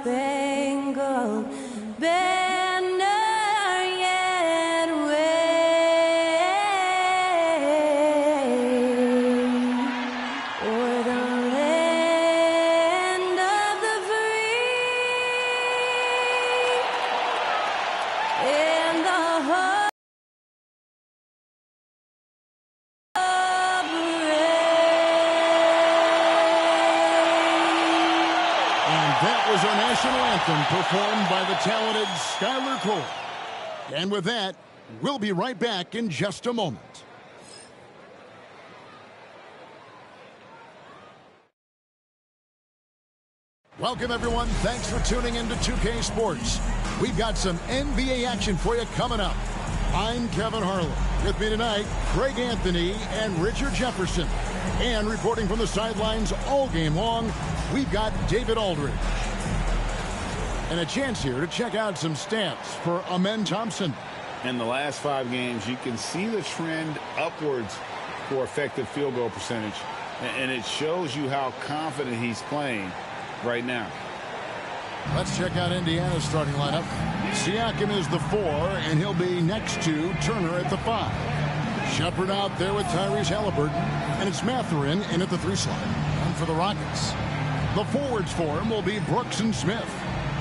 Spangled Banner yet wave o'er the land of the free and the hope of That was our national anthem performed by the talented Skylar Cole. And with that, we'll be right back in just a moment. Welcome, everyone. Thanks for tuning in to 2K Sports. We've got some NBA action for you coming up. I'm Kevin Harlan. With me tonight, Greg Anthony and Richard Jefferson. And reporting from the sidelines all game long, we've got David Aldridge. And a chance here to check out some stats for Amen Thompson. In the last 5 games, you can see the trend upwards for effective field goal percentage. And it shows you how confident he's playing right now. Let's check out Indiana's starting lineup. Siakam is the 4, and he'll be next to Turner at the 5. Shepherd out there with Tyrese Halliburton, and it's Mathurin in at the 3 slot. And for the Rockets, the forwards for him will be Brooks and Smith.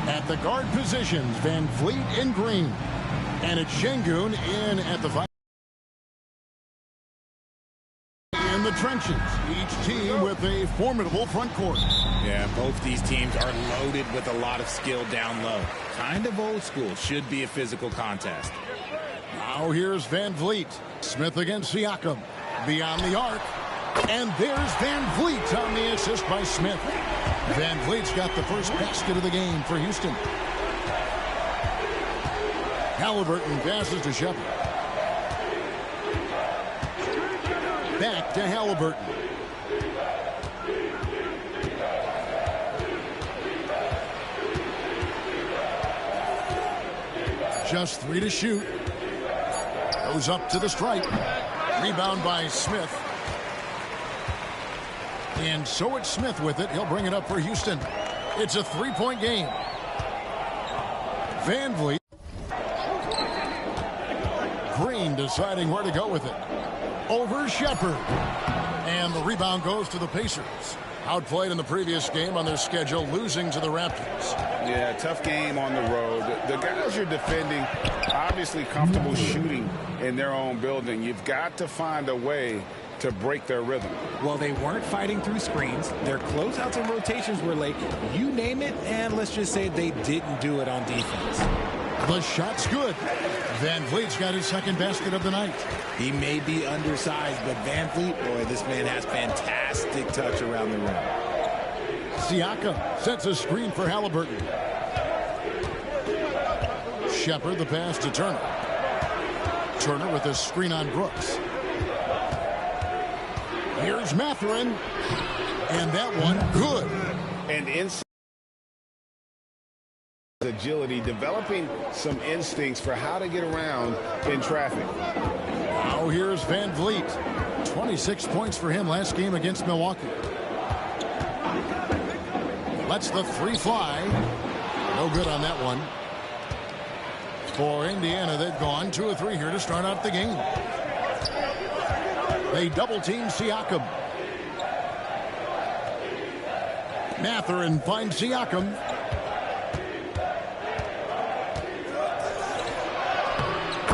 At the guard positions, Van Vliet and Green. And it's Şengün in at the 5. In the trenches, each team with a formidable front court. Yeah, both these teams are loaded with a lot of skill down low. Kind of old school. Should be a physical contest. Now here's Van Vliet. Smith against Siakam. Beyond the arc. And there's Van Vliet on the assist by Smith. Van Vliet's got the first basket of the game for Houston. Halliburton passes to Shepherd. Back to Halliburton. Just 3 to shoot. Goes up to the stripe. Rebound by Smith. And so it's Smith with it. He'll bring it up for Houston. It's a 3-point game. Van Vliet. Green deciding where to go with it. Over Shepherd. And the rebound goes to the Pacers. Outplayed in the previous game on their schedule, losing to the Raptors. Yeah, tough game on the road. The guys you're defending, obviously comfortable shooting in their own building. You've got to find a way to break their rhythm. Well, they weren't fighting through screens. Their closeouts and rotations were late. You name it, and let's just say they didn't do it on defense. The shot's good. Van Vliet's got his second basket of the night. He may be undersized, but Van Vliet, boy, this man has fantastic touch around the rim. Siakam sets a screen for Halliburton. Shepherd the pass to Turner. Turner with a screen on Brooks. Here's Mathurin. And that one good. And inside agility, developing some instincts for how to get around in traffic. Now here's Van Vliet. 26 points for him last game against Milwaukee. Lets the 3 fly. No good on that one. For Indiana, they've gone 2 of 3 here to start out the game. They double-team Siakam. Mathurin finds Siakam.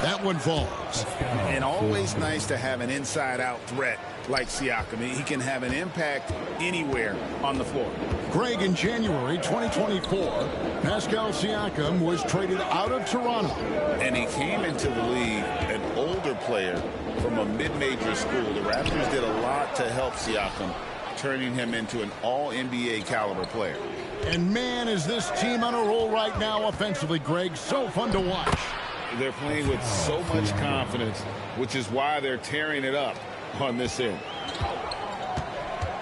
That one falls. And always nice to have an inside-out threat like Siakam. He can have an impact anywhere on the floor. Greg, in January 2024, Pascal Siakam was traded out of Toronto. And he came into the league an older player from a mid-major school. The Raptors did a lot to help Siakam, turning him into an all-NBA caliber player. And man, is this team on a roll right now offensively, Greg. So fun to watch. They're playing with so much confidence, which is why they're tearing it up on this end.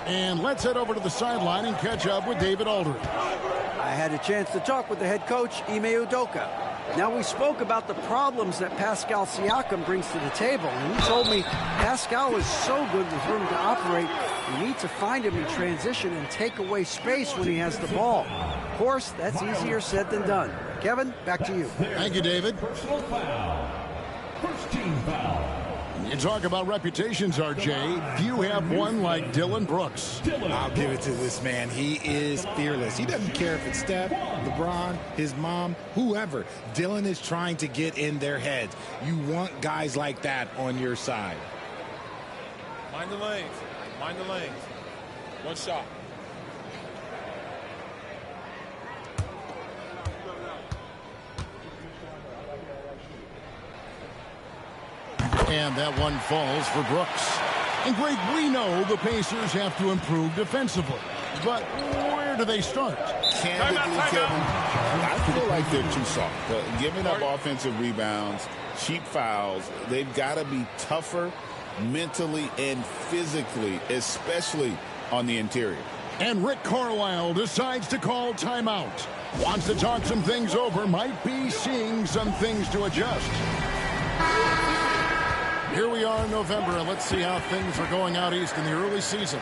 And let's head over to the sideline and catch up with David Aldridge. I had a chance to talk with the head coach, Ime Udoka. Now, we spoke about the problems that Pascal Siakam brings to the table, and he told me Pascal is so good with room to operate You need to find him in transition and take away space when he has the ball. Of course, that's easier said than done. Kevin, back to you. Thank you, David. You talk about reputations, RJ. Few have one like Dylan Brooks. I'll give it to this man. He is fearless. He doesn't care if it's Steph, LeBron, his mom, whoever. Dylan is trying to get in their heads. You want guys like that on your side. Mind the lanes. Mind the lanes. One shot. And that one falls for Brooks. And Greg, we know the Pacers have to improve defensively. But where do they start? Candidly, Kevin, I feel like they're too soft. Giving up offensive rebounds, cheap fouls, they've got to be tougher mentally and physically, especially on the interior. And Rick Carlisle decides to call timeout. Wants to talk some things over, might be seeing some things to adjust. Here we are in November, and let's see how things are going out east in the early season.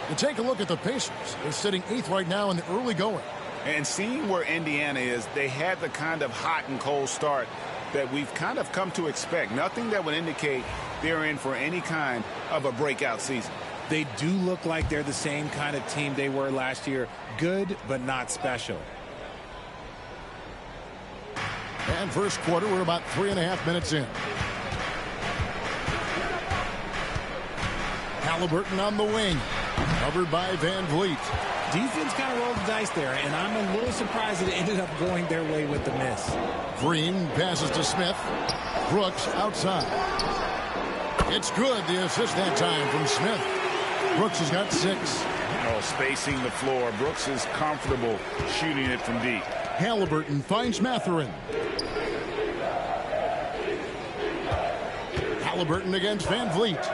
And take a look at the Pacers. They're sitting 8th right now in the early going. And seeing where Indiana is, they had the kind of hot and cold start that we've kind of come to expect. Nothing that would indicate they're in for any kind of a breakout season. They do look like they're the same kind of team they were last year. Good, but not special. And first quarter, we're about 3.5 minutes in. Halliburton on the wing, covered by Van Vliet. Defense kind of rolled the dice there, and I'm a little surprised that it ended up going their way with the miss. Green passes to Smith. Brooks outside. It's good, the assist that time from Smith. Brooks has got 6. Oh, spacing the floor. Brooks is comfortable shooting it from deep. Halliburton finds Mathurin. Halliburton against Van Vliet.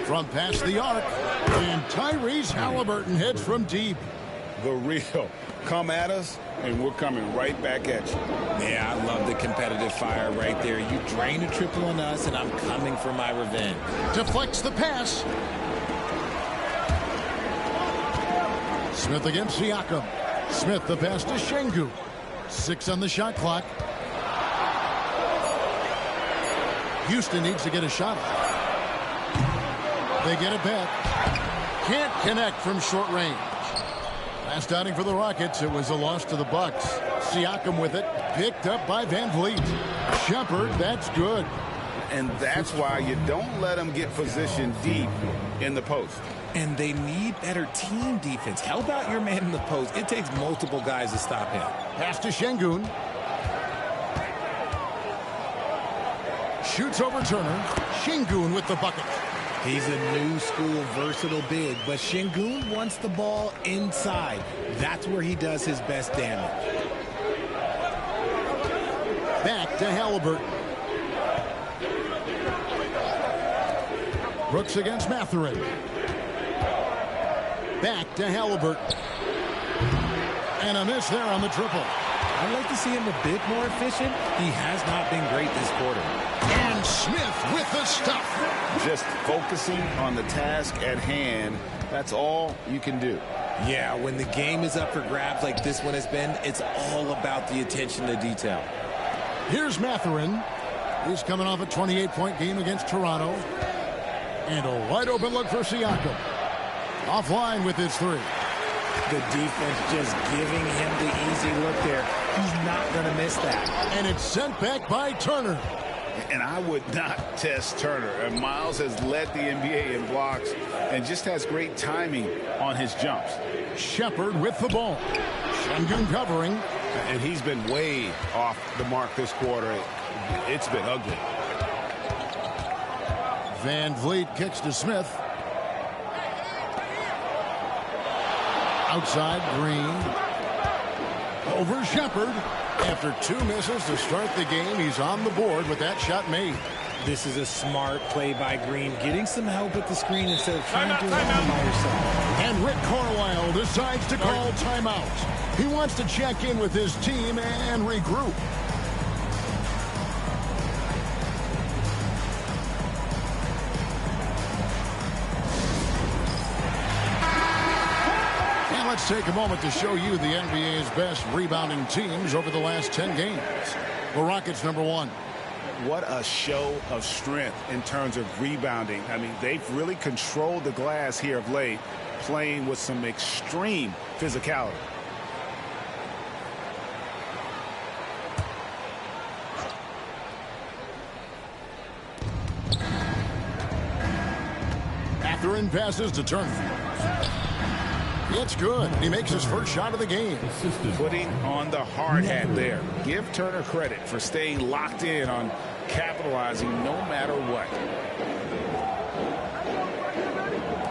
From past the arc, and Tyrese Halliburton heads from deep. The real. Come at us, and we're coming right back at you. Yeah, I love the competitive fire right there. You drain a triple on us, and I'm coming for my revenge. Deflects the pass. Smith against Siakam. Smith the pass to Şengün. 6 on the shot clock. Houston needs to get a shot off. They get it back. Can't connect from short range. Last outing for the Rockets, it was a loss to the Bucks. Siakam with it, picked up by Van Vliet. Shepherd, that's good. And that's why you don't let them get positioned deep in the post. And they need better team defense. Help out your man in the post. It takes multiple guys to stop him. Pass to Şengün. Shoots over Turner. Şengün with the bucket. He's a new school versatile big, but Şengün wants the ball inside. That's where he does his best damage. Back to Halliburton. Brooks against Mathurin. Back to Halliburton. And a miss there on the triple. I'd like to see him a bit more efficient. He has not been great this quarter. And Smith with the stuff. Just focusing on the task at hand, that's all you can do. Yeah, when the game is up for grabs like this one has been, it's all about the attention to detail. Here's Mathurin. He's coming off a 28-point game against Toronto. And a wide open look for Siakam. Offline with his 3. The defense just giving him the easy look there. He's not going to miss that. And it's sent back by Turner. And I would not test Turner. And Miles has led the NBA in blocks and just has great timing on his jumps. Shepherd with the ball. Şengün covering. And he's been way off the mark this quarter. It's been ugly. Van Vliet kicks to Smith. Outside, Green. Over Shepherd. After 2 misses to start the game, he's on the board with that shot made. This is a smart play by Green, getting some help at the screen instead of trying to do it all by yourself. And Rick Carlisle decides to call timeout. He wants to check in with his team and regroup. let's take a moment to show you the NBA's best rebounding teams over the last 10 games. The Rockets, number 1. What a show of strength in terms of rebounding. I mean, they've really controlled the glass here of late, playing with some extreme physicality. Mathurin passes to Turner. It's good. He makes his first shot of the game. Putting on the hard hat there. Give Turner credit for staying locked in on capitalizing no matter what.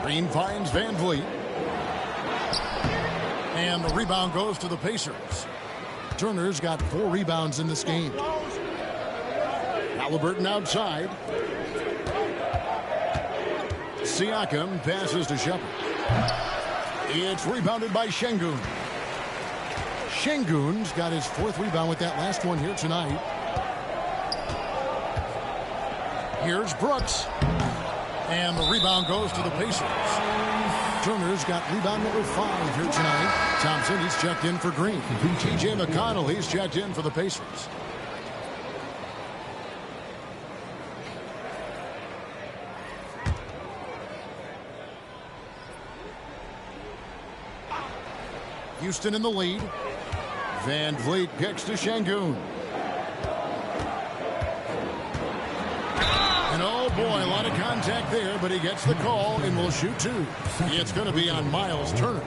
Green finds Van Vliet. And the rebound goes to the Pacers. Turner's got 4 rebounds in this game. Halliburton outside. Siakam passes to Shepard. It's rebounded by Şengün. Şengün's got his 4th rebound with that last one here tonight. Here's Brooks. And the rebound goes to the Pacers. Turner's got rebound number 5 here tonight. Thompson, he's checked in for Green. T.J. McConnell, he's checked in for the Pacers. Houston in the lead. Van Vliet kicks to Şengün. And oh boy, a lot of contact there, but he gets the call and will shoot 2. It's going to be on Miles Turner.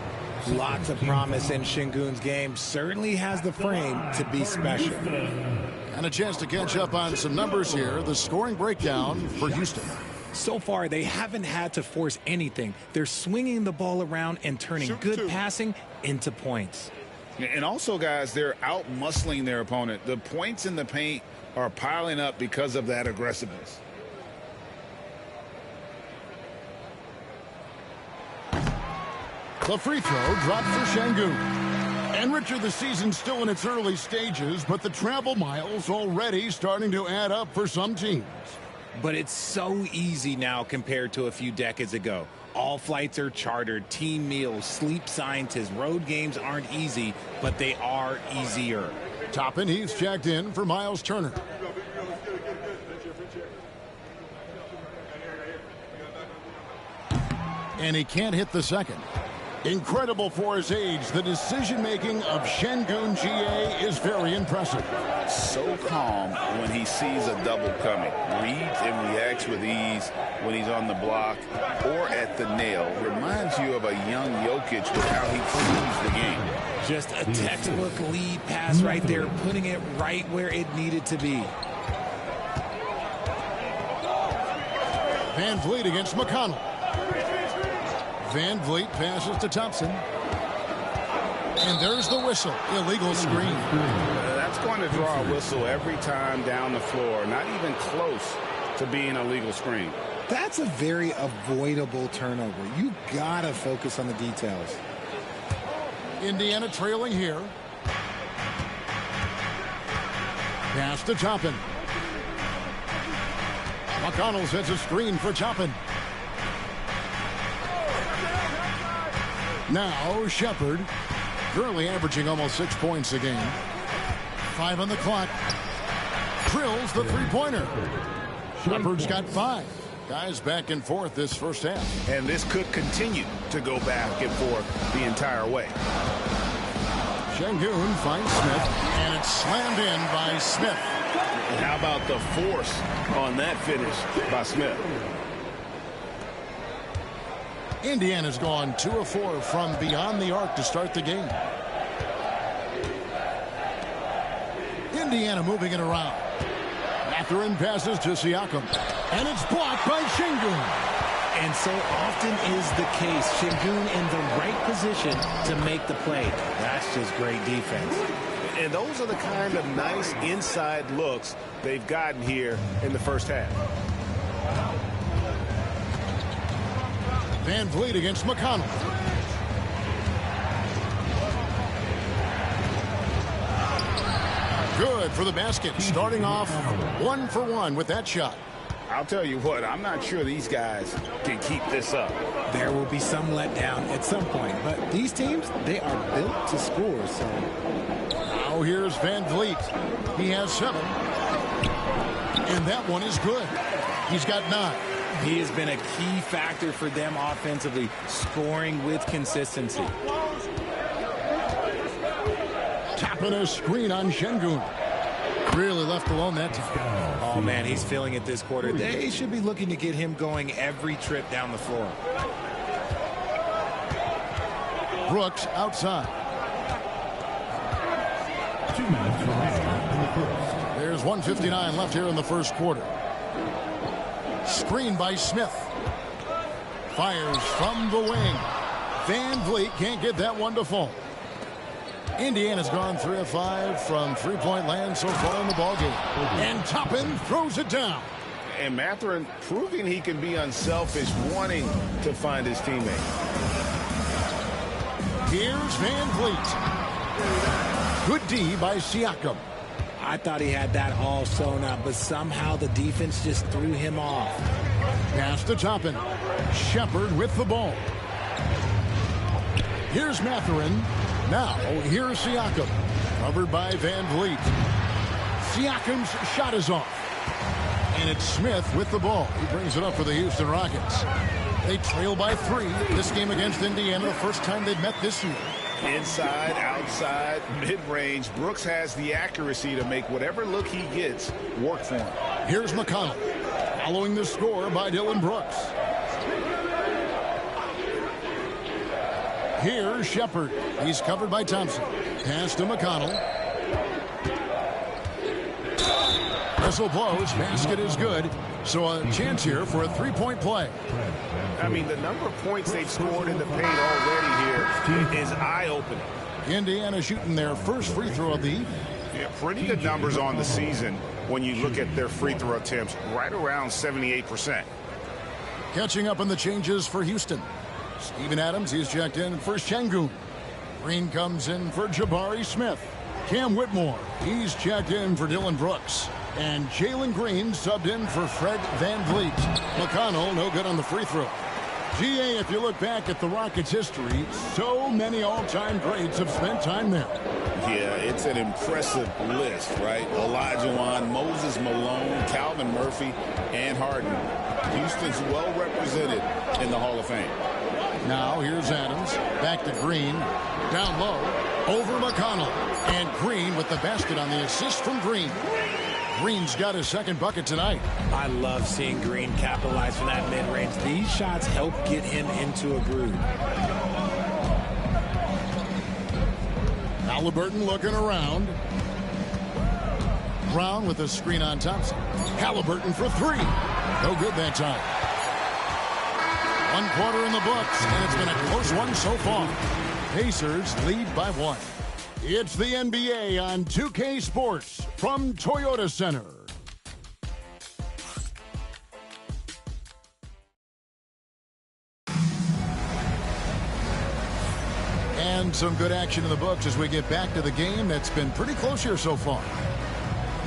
Lots of promise in Şengün's game. Certainly has the frame to be special. And a chance to catch up on some numbers here. The scoring breakdown for Houston. So far, they haven't had to force anything. They're swinging the ball around and turning good passing into points. And also, guys, they're out-muscling their opponent. The points in the paint are piling up because of that aggressiveness. The free throw dropped for Şengün. And Richard, the season's still in its early stages, but the travel miles already starting to add up for some teams. But it's so easy now compared to a few decades ago. All flights are chartered, team meals, sleep scientists. Road games aren't easy, but they are easier. Toppin, he's checked in for Miles Turner. And he can't hit the second. Incredible for his age. The decision-making of Şengün GA is very impressive. So calm when he sees a double coming. Reads and reacts with ease when he's on the block or at the nail. Reminds you of a young Jokic with how he sees the game. Just a textbook lead pass right there, putting it right where it needed to be. Van Vliet against McConnell. Van Vliet passes to Thompson. And there's the whistle. Illegal screen. That's going to draw a whistle every time down the floor. Not even close to being a legal screen. That's a very avoidable turnover. You gotta focus on the details. Indiana trailing here. Pass to Toppin. McConnell sets a screen for Toppin. Now Shepard, currently averaging almost 6 points a game. 5 on the clock. Drills the three-pointer. Shepard's got 5. Guys back and forth this first half. And this could continue to go back and forth the entire way. Şengün finds Smith, and it's slammed in by Smith. And how about the force on that finish by Smith? Indiana's gone 2 of 4 from beyond the arc to start the game. Indiana moving it around. Mathurin passes to Siakam. And it's blocked by Şengün. And so often is the case. Şengün in the right position to make the play. That's just great defense. And those are the kind of nice inside looks they've gotten here in the first half. Van Vliet against McConnell. Good for the basket. Starting off 1 for 1 with that shot. I'll tell you what, I'm not sure these guys can keep this up. There will be some letdown at some point, but these teams, they are built to score. So now here's Van Vliet. He has 7. And that one is good. He's got 9. he has been a key factor for them offensively, scoring with consistency. Tapping a screen on Şengün. Really left alone that time. Oh, man, he's feeling it this quarter. They should be looking to get him going every trip down the floor. Brooks outside. 2 minutes remaining in the first. There's 1:59 left here in the first quarter. Screen by Smith. Fires from the wing. Van Vliet can't get that one to fall. Indiana's gone 3 of 5 from three-point land so far in the ballgame. And Toppin throws it down. And Mathurin proving he can be unselfish, wanting to find his teammate. Here's Van Vliet. Good D by Siakam. I thought he had that all sewn up, but somehow the defense just threw him off. Pass to Toppin. Shepard with the ball. Here's Mathurin. Now, here's Siakam. Covered by Van Vliet. Siakam's shot is off. And it's Smith with the ball. He brings it up for the Houston Rockets. They trail by 3. This game against Indiana, the first time they've met this year. Inside, outside, mid-range, Brooks has the accuracy to make whatever look he gets work for him. Here's McConnell. Following the score by Dylan Brooks. Here's Shepard. He's covered by Thompson. Pass to McConnell. Whistle blows. Basket is good. So a chance here for a three-point play. I mean, the number of points they've scored in the paint already here is eye-opening. Indiana shooting their first free throw of the evening. Yeah, pretty good numbers on the season when you look at their free throw attempts, right around 78%. Catching up on the changes for Houston. Steven Adams, he's checked in for Şengün. Green comes in for Jabari Smith. Cam Whitmore, he's checked in for Dylan Brooks. And Jalen Green subbed in for Fred Van Vliet. McConnell, no good on the free throw. GA, if you look back at the Rockets' history, so many all-time greats have spent time there. Yeah, it's an impressive list, right? Olajuwon, Moses Malone, Calvin Murphy, and Harden. Houston's well represented in the Hall of Fame. Now here's Adams. Back to Green. Down low. Over McConnell. And Green with the basket on the assist from Green. Green's got his second bucket tonight. I love seeing Green capitalize from that mid-range. These shots help get him into a groove. Halliburton looking around. Brown with a screen on Thompson. Halliburton for 3. No good that time. 1 quarter in the books, and it's been a close one so far. Pacers lead by 1. It's the NBA on 2K Sports from Toyota Center. And some good action in the books as we get back to the game that's been pretty close here so far.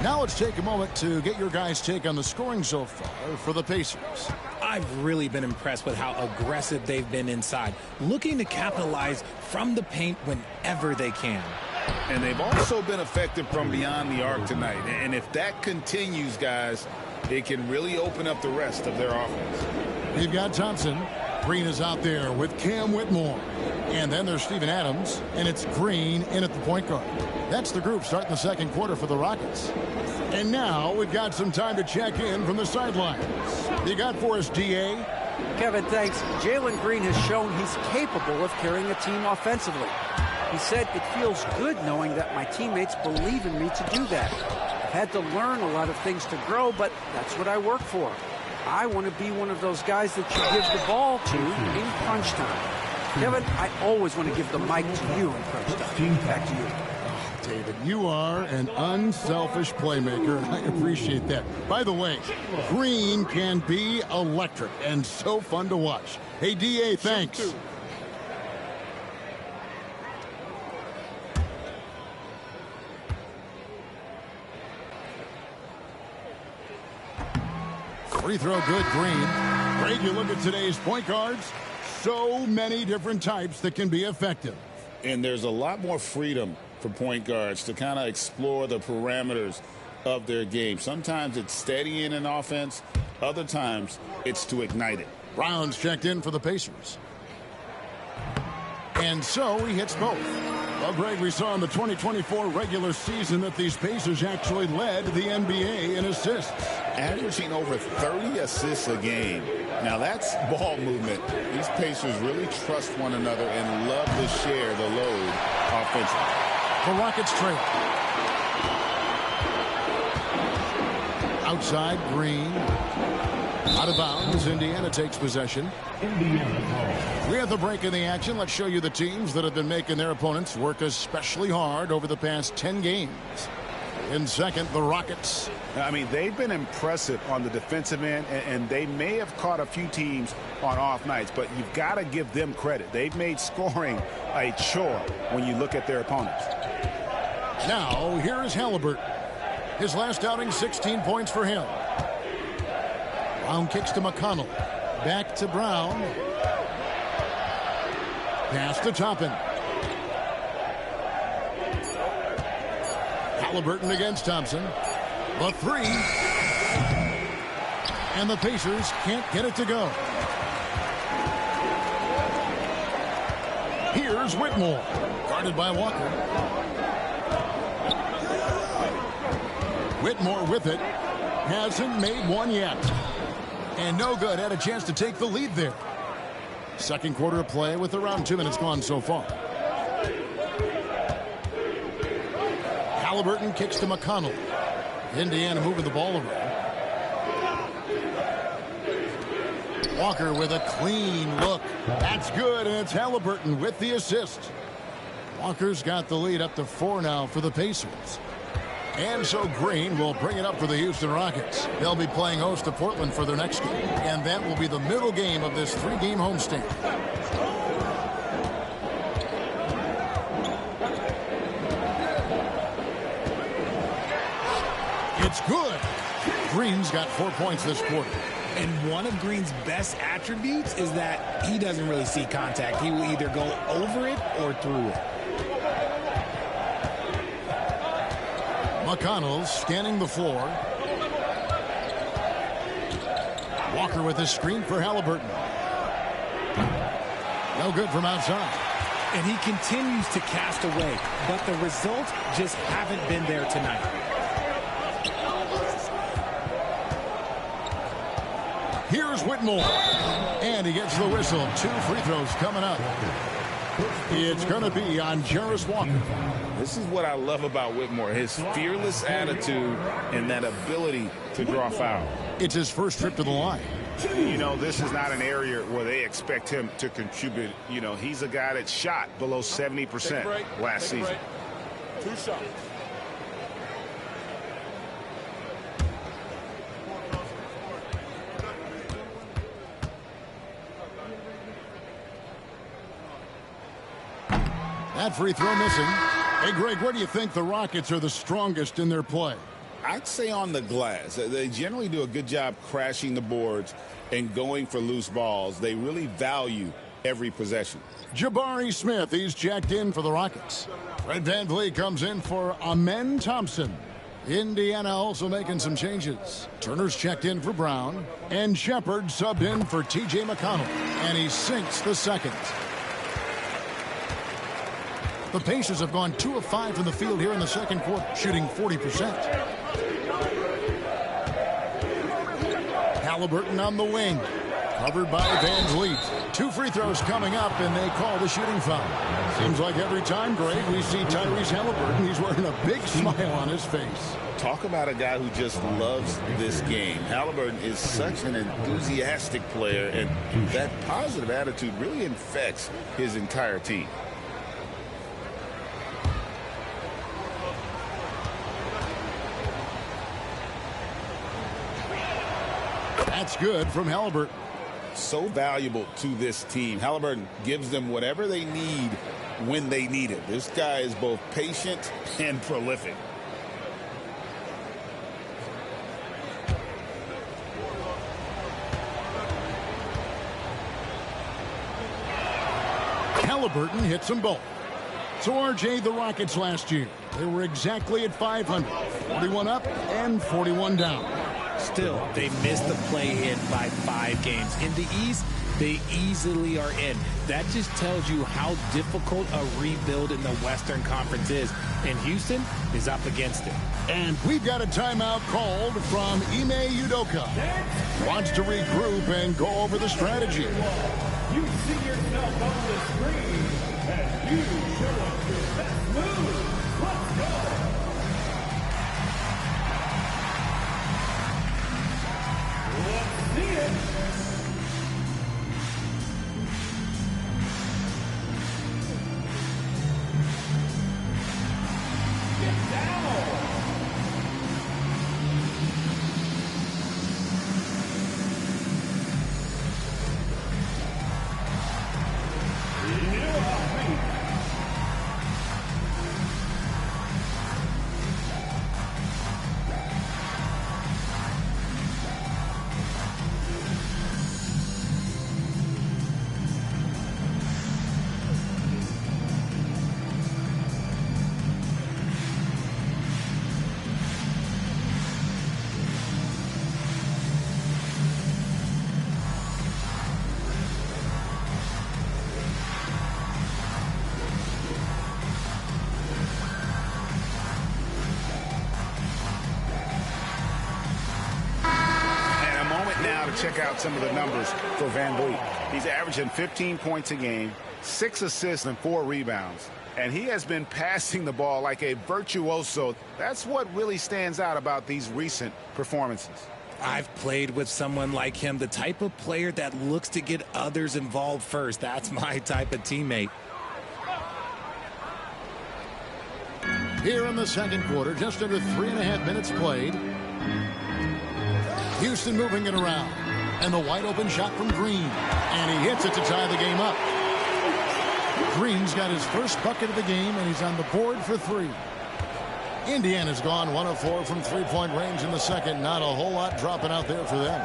Now let's take a moment to get your guys' take on the scoring so far for the Pacers. I've really been impressed with how aggressive they've been inside, looking to capitalize from the paint whenever they can. And they've also been effective from beyond the arc tonight. And if that continues, guys, it can really open up the rest of their offense. We've got Thompson. Green is out there with Cam Whitmore. And then there's Steven Adams, and it's Green in at the point guard. That's the group starting the second quarter for the Rockets. And now we've got some time to check in from the sidelines. You got for us, DA? Kevin, thanks. Jalen Green has shown he's capable of carrying a team offensively. He said, "It feels good knowing that my teammates believe in me to do that. I've had to learn a lot of things to grow, but that's what I work for. I want to be one of those guys that you give the ball to in crunch time." Kevin, I always want to give the mic to you in crunch time. Back to you. David, you are an unselfish playmaker, and I appreciate that. By the way, Green can be electric and so fun to watch. Hey, DA, thanks. Free throw good, Green. Great, you look at today's point guards. So many different types that can be effective. And there's a lot more freedom for point guards to kind of explore the parameters of their game. Sometimes it's steadying an offense. Other times it's to ignite it. Brown's checked in for the Pacers. And so he hits both. Well, Greg, we saw in the 2024 regular season that these Pacers actually led the NBA in assists. Averaging over 30 assists a game. Now that's ball movement. These Pacers really trust one another and love to share the load offensively. The Rockets trail. Outside, Green. Out of bounds, Indiana takes possession. Indiana. We have the break in the action. Let's show you the teams that have been making their opponents work especially hard over the past 10 games. In second, the Rockets. I mean, they've been impressive on the defensive end, and they may have caught a few teams on off nights, but you've got to give them credit. They've made scoring a chore when you look at their opponents. Now, here is Halliburton. His last outing, 16 points for him. Brown kicks to McConnell. Back to Brown. Pass to Toppin. Halliburton against Thompson. The three. And the Pacers can't get it to go. Here's Whitmore. Guarded by Walker. Whitmore with it. Hasn't made one yet. And no good. Had a chance to take the lead there. Second quarter of play with around 2 minutes gone so far. Halliburton kicks to McConnell. Indiana moving the ball around. Walker with a clean look. That's good, and it's Halliburton with the assist. Walker's got the lead up to 4 now for the Pacers. And so Green will bring it up for the Houston Rockets. They'll be playing host to Portland for their next game. And that will be the middle game of this 3-game homestand. It's good. Green's got 4 points this quarter. And one of Green's best attributes is that he doesn't really see contact. He will either go over it or through it. McConnell's scanning the floor. Walker with his screen for Halliburton. No good from outside. And he continues to cast away, but the results just haven't been there tonight. Here's Whitmore. And he gets the whistle. 2 free throws coming up. It's going to be on Jarris Walker. This is what I love about Whitmore, his fearless attitude and that ability to draw foul. It's his first trip to the line. You know, this is not an area where they expect him to contribute. You know, he's a guy that shot below 70% last season. 2 shots. That free throw missing. Hey, Greg, where do you think the Rockets are the strongest in their play? I'd say on the glass. They generally do a good job crashing the boards and going for loose balls. They really value every possession. Jabari Smith, he's checked in for the Rockets. Fred VanVleet comes in for Amen Thompson. Indiana also making some changes. Turner's checked in for Brown. And Shepard subbed in for T.J. McConnell. And he sinks the second. The Pacers have gone 2 of 5 from the field here in the second quarter, shooting 40%. Halliburton on the wing. Covered by VanVleet. 2 free throws coming up, and they call the shooting foul. Seems like every time, Greg, we see Tyrese Halliburton, he's wearing a big smile on his face. Talk about a guy who just loves this game. Halliburton is such an enthusiastic player, and that positive attitude really infects his entire team. That's good from Halliburton. So valuable to this team. Halliburton gives them whatever they need when they need it. This guy is both patient and prolific. Halliburton hits them both. So, RJ, the Rockets last year, they were exactly at 500. 41 up and 41 down. Still, they missed the play-in by 5 games. In the East, they easily are in. That just tells you how difficult a rebuild in the Western Conference is. And Houston is up against it. And we've got a timeout called from Ime Udoka. Wants to regroup and go over the strategy. You see yourself on the screen as you show us your best move. Let's go. Let's see it. Get down. Check out some of the numbers for Van Vliet. He's averaging 15 points a game, 6 assists and 4 rebounds. And he has been passing the ball like a virtuoso. That's what really stands out about these recent performances. I've played with someone like him, the type of player that looks to get others involved first. That's my type of teammate. Here in the second quarter, just under 3.5 minutes played. Houston moving it around. And the wide open shot from Green. And he hits it to tie the game up. Green's got his first bucket of the game, and he's on the board for 3. Indiana's gone 1 of 4 from three-point range in the second. Not a whole lot dropping out there for them.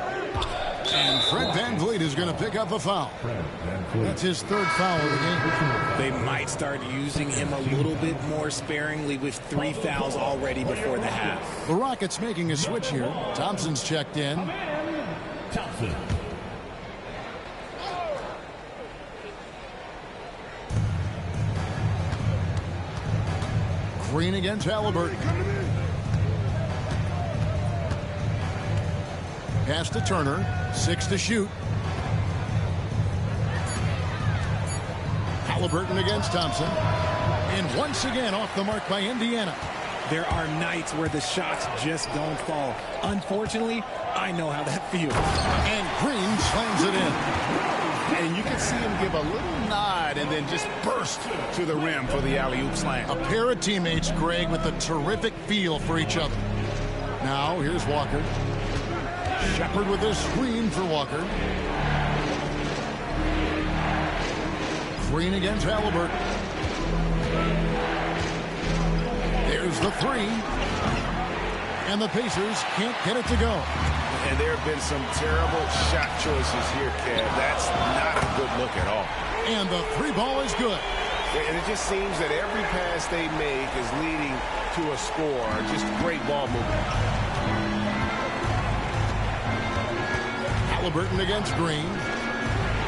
And Fred Van Vliet is going to pick up a foul. That's his 3rd foul of the game. They might start using him a little bit more sparingly with 3 fouls already before the half. The Rockets making a switch here. Thompson's checked in. Thompson. Green against Halliburton. Pass to Turner. 6 to shoot. Halliburton against Thompson. And once again off the mark by Indiana. There are nights where the shots just don't fall. Unfortunately, I know how that feels. And Green slams it in. And you can see him give a little nod and then just burst to the rim for the alley-oop slam. A pair of teammates, Greg, with a terrific feel for each other. Now, here's Walker. Shepard with a screen for Walker. Green against Halliburton. There's the 3. And the Pacers can't get it to go. And there have been some terrible shot choices here, Kev. That's not a good look at all. And the 3 ball is good. And it just seems that every pass they make is leading to a score. Just great ball movement. Halliburton against Green.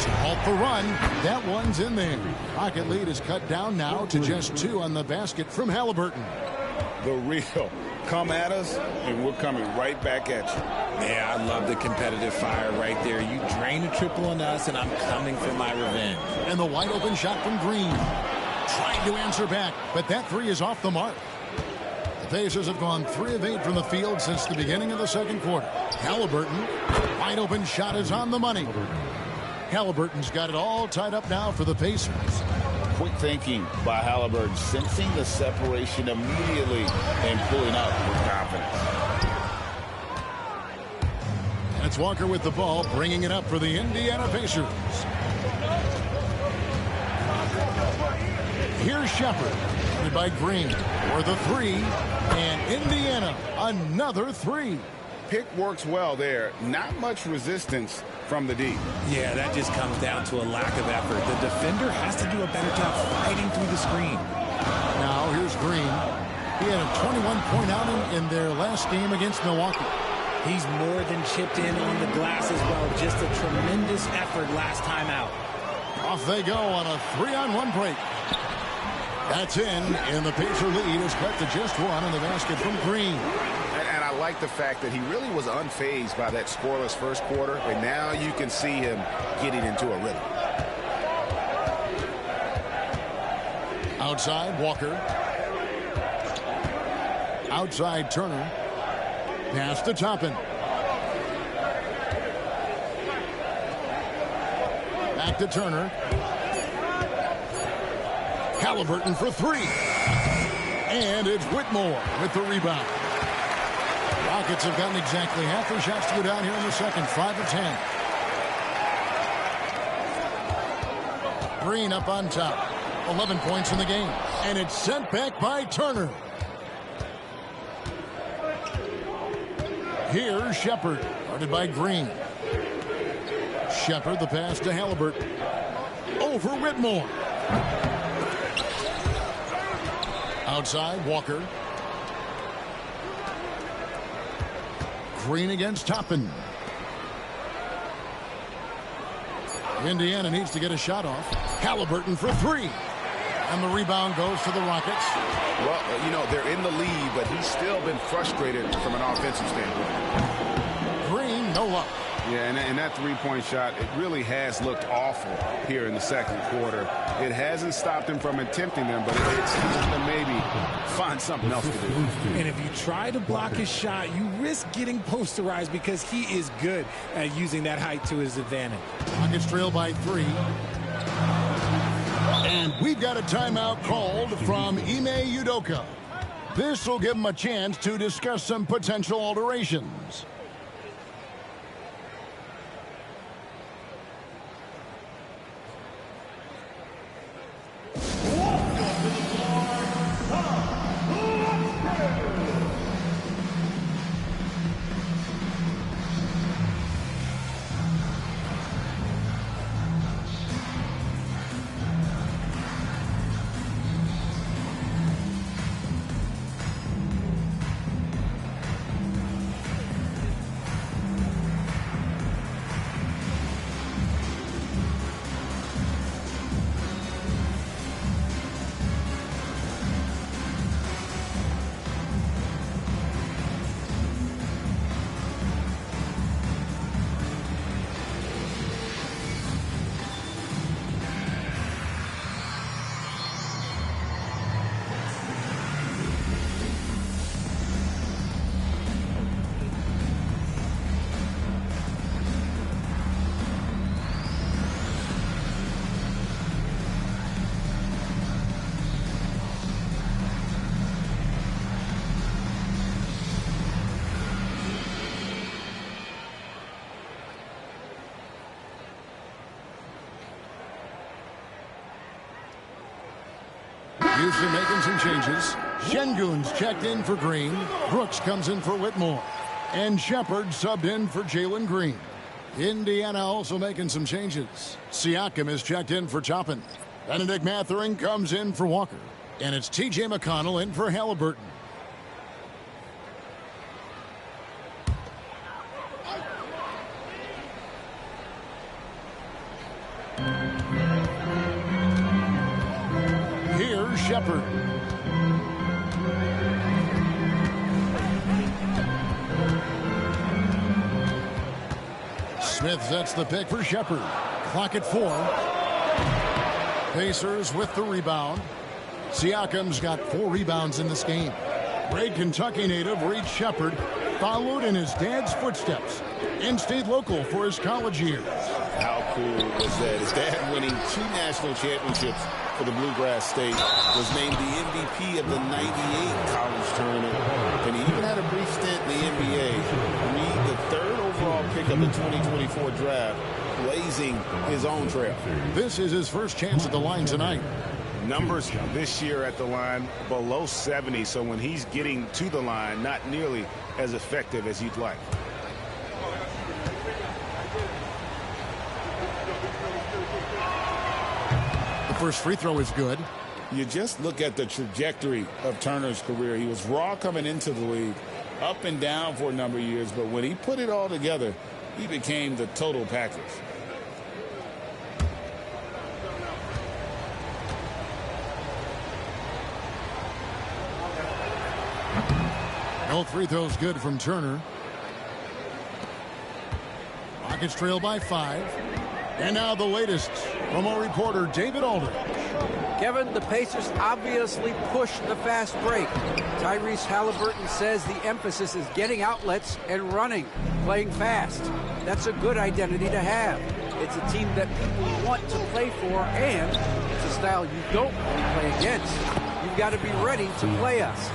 To halt the run. That one's in there. Rocket lead is cut down now to just 2 on the basket from Halliburton. The real come at us, and we're coming right back at you. Yeah, I love the competitive fire right there. You drain a triple on us, and I'm coming for my revenge. And the wide open shot from Green. Trying to answer back, but that 3 is off the mark. The Pacers have gone 3 of 8 from the field since the beginning of the second quarter. Halliburton, wide open shot is on the money. Halliburton's got it all tied up now for the Pacers. Quick thinking by Halliburton, sensing the separation immediately and pulling up with confidence. And it's Walker with the ball, bringing it up for the Indiana Pacers. Here's Shepard, guarded by Green for the 3, and Indiana another 3. Pick works well there. Not much resistance from the D. Yeah, that just comes down to a lack of effort. The defender has to do a better job fighting through the screen. Now here's Green. He had a 21-point outing in their last game against Milwaukee. He's more than chipped in on the glass as well. Just a tremendous effort last time out. Off they go on a 3-on-1 break. That's in, and the Pacer lead is cut to just one on the basket from Green. And I like the fact that he really was unfazed by that scoreless first quarter, and now you can see him getting into a rhythm. Outside, Walker. Outside, Turner. Pass to Toppin. Back to Turner. Halliburton for three. And it's Whitmore with the rebound. Rockets have gotten exactly half their shots to go down here in the second. 5 of 10. Green up on top. 11 points in the game. And it's sent back by Turner. Here's Shepard. Guarded by Green. Shepard, the pass to Halliburton. Over Whitmore. Outside, Walker. Green against Toppin. Indiana needs to get a shot off. Halliburton for three. And the rebound goes to the Rockets. Well, you know, they're in the lead, but he's still been frustrated from an offensive standpoint. Green, no luck. Yeah, and that three-point shot, it really has looked awful here in the second quarter. It hasn't stopped him from attempting them, but it's time to maybe find something else to do. And if you try to block his shot, you risk getting posterized because he is good at using that height to his advantage. Rockets trail by 3. And we've got a timeout called from Ime Udoka. This will give him a chance to discuss some potential alterations. Houston making some changes. Şengün's checked in for Green. Brooks comes in for Whitmore. And Shepard subbed in for Jalen Green. Indiana also making some changes. Siakam is checked in for Toppin. Benedict Mathurin comes in for Walker. And it's T.J. McConnell in for Halliburton. Here's Shepard. Smith sets the pick for Shepard. Clock at 4. Pacers with the rebound. Siakam's got 4 rebounds in this game. Great Kentucky native Reed Shepard followed in his dad's footsteps and stayed local for his college years. How cool was that? His dad winning 2 national championships for the Bluegrass State, was named the MVP of the '98 college tournament, and he even had a brief stint in the NBA. Reed, the 3rd overall pick of the 2024 draft, blazing his own trail. This is his first chance at the line tonight. Numbers this year at the line below 70, so when he's getting to the line, not nearly as effective as you'd like. First free throw is good. You just look at the trajectory of Turner's career. He was raw coming into the league, up and down for a number of years, but when he put it all together, he became the total package. No free throws good from Turner. Rockets trail by 5. And now the latest from our reporter, David Aldridge. Kevin, the Pacers obviously pushed the fast break. Tyrese Halliburton says the emphasis is getting outlets and running, playing fast. That's a good identity to have. It's a team that people want to play for, and it's a style you don't want to play against. You've got to be ready to play us.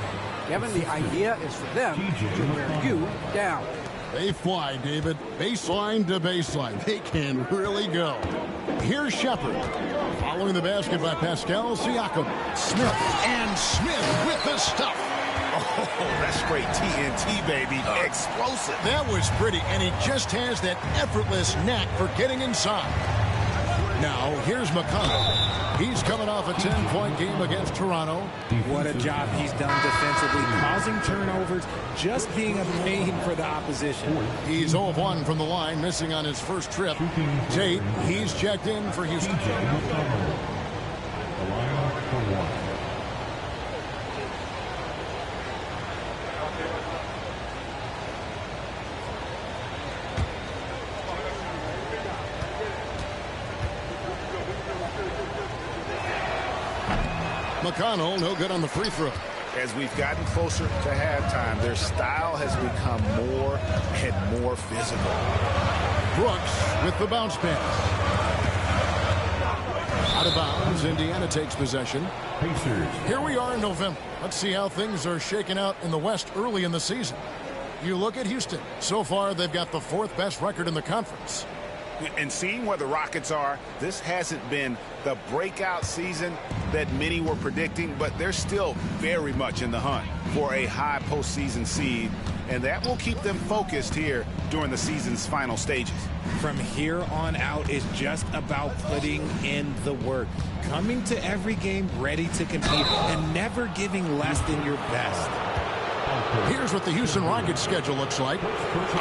Kevin, the idea is for them to wear you down. They fly, David. Baseline to baseline. They can really go. Here's Shepard. Following the basket by Pascal Siakam. Smith. And Smith with the stuff. Oh, that's straight TNT, baby. Explosive. That was pretty, and he just has that effortless knack for getting inside. Now, here's McConnell. He's coming off a 10-point game against Toronto. What a job he's done defensively, causing turnovers, just being a pain for the opposition. He's 0-1 from the line, missing on his first trip. Tate, he's checked in for Houston. McConnell, no good on the free throw. As we've gotten closer to halftime, their style has become more and more physical. Brooks with the bounce pass. Out of bounds, Indiana takes possession. Pacers. Here we are in November. Let's see how things are shaking out in the West early in the season. You look at Houston. So far, they've got the 4th best record in the conference. And seeing where the Rockets are, this hasn't been the breakout season that many were predicting, but they're still very much in the hunt for a high postseason seed, and that will keep them focused here during the season's final stages. From here on out is just about putting in the work, coming to every game ready to compete, and never giving less than your best. Here's what the Houston Rockets schedule looks like.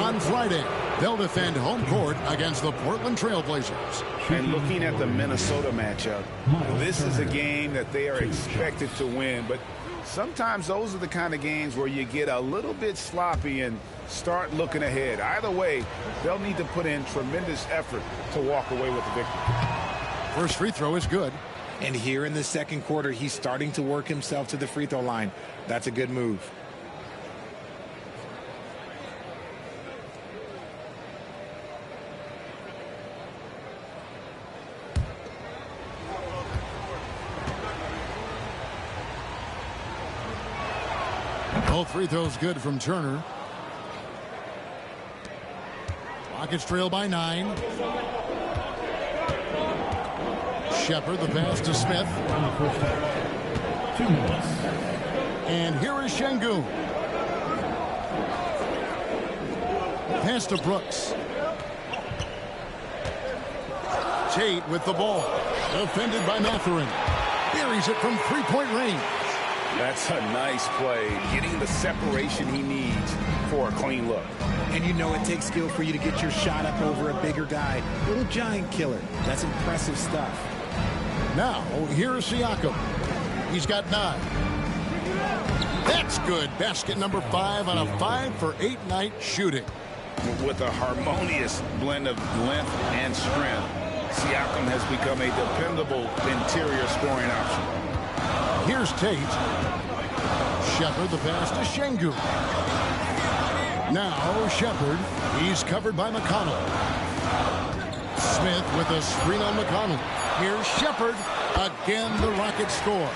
On Friday, they'll defend home court against the Portland Trail Blazers. And looking at the Minnesota matchup, this is a game that they are expected to win, but sometimes those are the kind of games where you get a little bit sloppy and start looking ahead. Either way, they'll need to put in tremendous effort to walk away with the victory. First free throw is good. And here in the second quarter, he's starting to work himself to the free throw line. That's a good move. Both free throws good from Turner. Rockets trail by 9. Shepard, the pass to Smith. 2 minutes. And here is Şengün. Pass to Brooks. Tate with the ball. Defended by Mathurin. Buries it from 3-point range. That's a nice play, getting the separation he needs for a clean look. And you know it takes skill for you to get your shot up over a bigger guy. Little giant killer. That's impressive stuff. Now, here's Siakam. He's got 9. That's good. Basket number 5 on a 5-for-8 night shooting. With a harmonious blend of length and strength, Siakam has become a dependable interior scoring option. Here's Tate. Shepard, the pass to Şengün. Now Shepard. He's covered by McConnell. Smith with a screen on McConnell. Here's Shepard. Again, the Rockets score.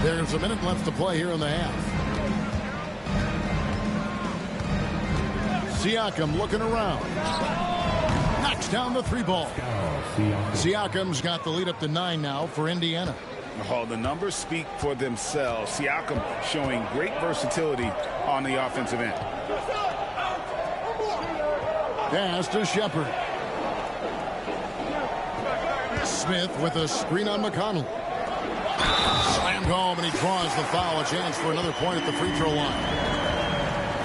There's a minute left to play here in the half. Siakam looking around. Knocks down the 3 ball. Siakam's got the lead up to 9 now for Indiana. Oh, the numbers speak for themselves. Siakam showing great versatility on the offensive end. Pass to Shepard. Smith with a screen on McConnell. Slammed home, and he draws the foul. A chance for another point at the free throw line.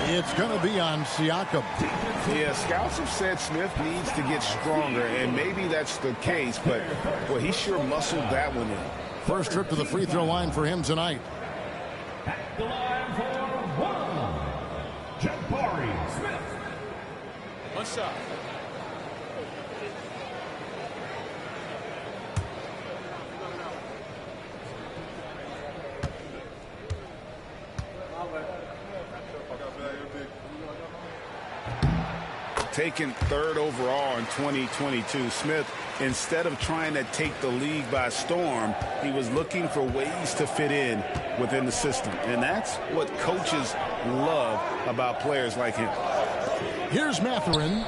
It's going to be on Siakam. Yeah, scouts have said Smith needs to get stronger, and maybe that's the case, but well, he sure muscled that one in. First trip to the free throw line for him tonight. At the line for one, Jabari Smith. One shot. Taken third overall in 2022, Smith, instead of trying to take the league by storm, he was looking for ways to fit in within the system. And that's what coaches love about players like him. Here's Mathurin.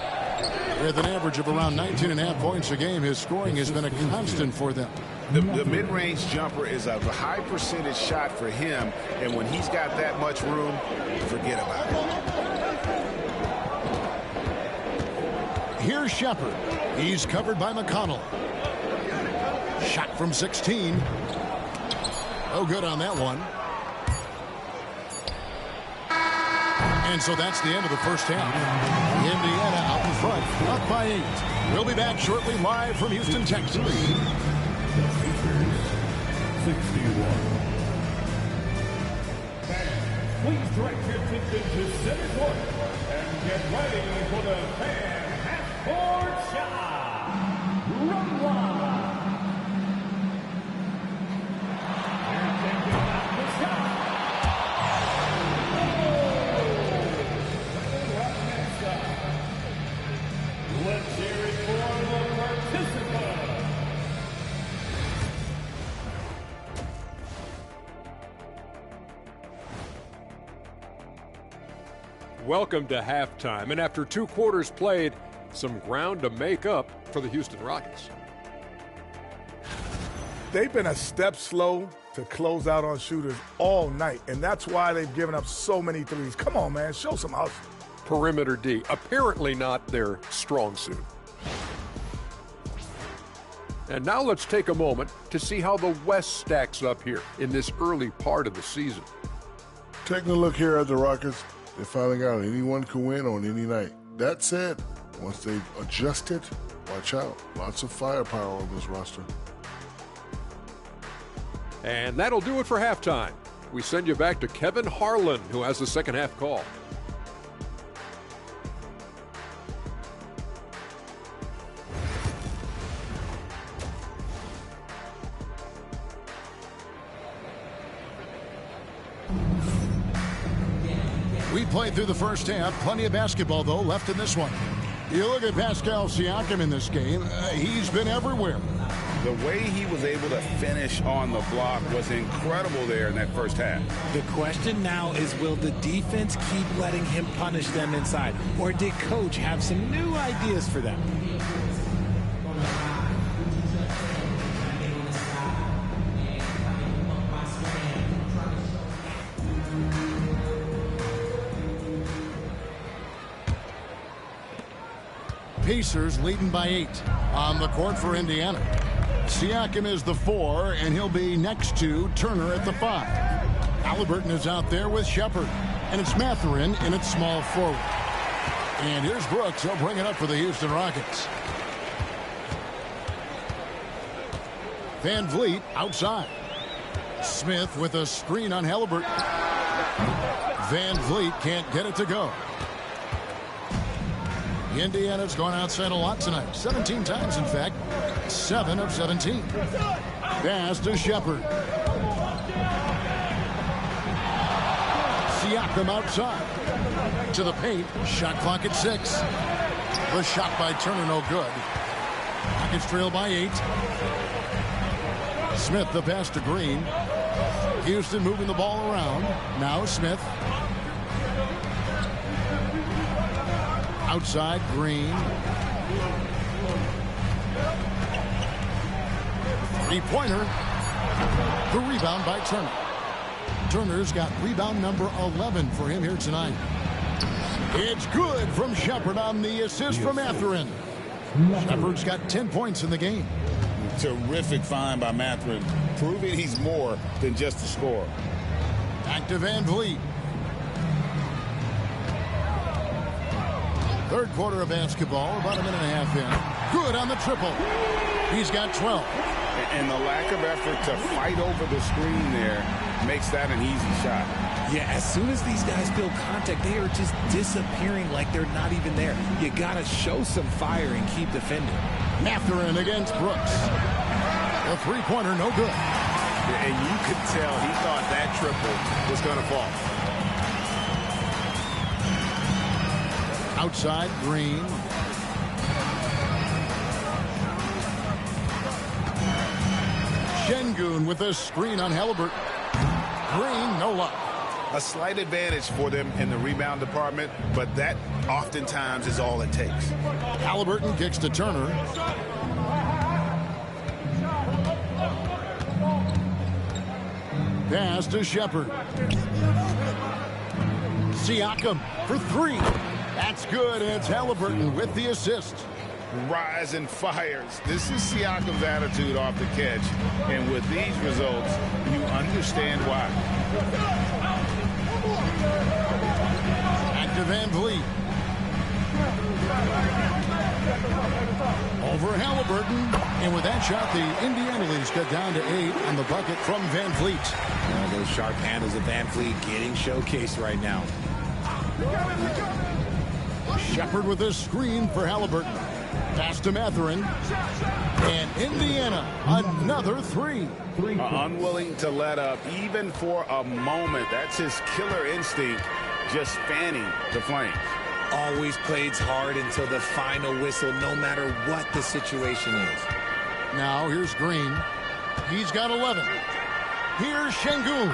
With an average of around 19.5 points a game, his scoring has been a constant for them. The mid-range jumper is a high percentage shot for him, and when he's got that much room, forget about it. Here's Shepard. He's covered by McConnell. Shot from 16. Oh, good on that one. And so that's the end of the first half. Indiana out in front, up by 8. We'll be back shortly live from Houston, Texas. 61. Please direct your attention to center court and get ready for the fan half-court shot. Run wild. And thinking about the shot. Let's hear it for the participant. Welcome to halftime, and after 2 quarters played, some ground to make up for the Houston Rockets. They've been a step slow to close out on shooters all night, and that's why they've given up so many threes. Come on, man, show some hustle. Perimeter D, apparently not their strong suit. And now let's take a moment to see how the West stacks up here in this early part of the season. Taking a look here at the Rockets, they're finding out anyone can win on any night. That said, once they've adjusted, watch out. Lots of firepower on this roster. And that'll do it for halftime. We send you back to Kevin Harlan, who has the second half call. We played through the first half. Plenty of basketball, though, left in this one. You look at Pascal Siakam in this game. He's been everywhere. The way he was able to finish on the block was incredible there in that first half. The question now is, will the defense keep letting him punish them inside? Or did Coach have some new ideas for them? Pacers leading by 8 on the court for Indiana. Siakam is the 4, and he'll be next to Turner at the 5. Halliburton is out there with Shepard, and it's Mathurin in its small forward. And here's Brooks. He'll bring it up for the Houston Rockets. Van Vliet outside. Smith with a screen on Halliburton. Van Vliet can't get it to go. Indiana's gone outside a lot tonight. 17 times, in fact. 7 of 17. Pass to Shepard. Siakam outside. To the paint. Shot clock at 6. The shot by Turner no good. Rockets trail by 8. Smith the pass to Green. Houston moving the ball around. Now Smith. Outside, Green. Three-pointer. The rebound by Turner. Turner's got rebound number 11 for him here tonight. It's good from Shepard on the assist from Mathurin. Shepard's got 10 points in the game. Terrific find by Mathurin, proving he's more than just a scorer. Back to Van Vliet. Third quarter of basketball, about a minute and a half in. Good on the triple. He's got 12. And the lack of effort to fight over the screen there makes that an easy shot. Yeah, as soon as these guys feel contact, they are just disappearing like they're not even there. You got to show some fire and keep defending. Mathurin against Brooks. The three-pointer, no good. And you could tell he thought that triple was going to fall. Outside, Green. Şengün with a screen on Halliburton. Green, no luck. A slight advantage for them in the rebound department, but that oftentimes is all it takes. Halliburton kicks to Turner. Pass to Shepard. Siakam for three. That's good, and it's Halliburton with the assist. Rise and fires. This is Siakam's attitude off the catch, and with these results, you understand why. Back to Van Vliet. Over Halliburton, and with that shot, the Indiana Leafs got down to 8 on the bucket from Van Vliet. Those sharp handles of Van Vliet getting showcased right now. Shepard with a screen for Halliburton. Pass to Mathurin. And Indiana, another three. Unwilling to let up even for a moment. That's his killer instinct, just fanning the flames. Always plays hard until the final whistle, no matter what the situation is. Now here's Green. He's got 11. Here's Şengün.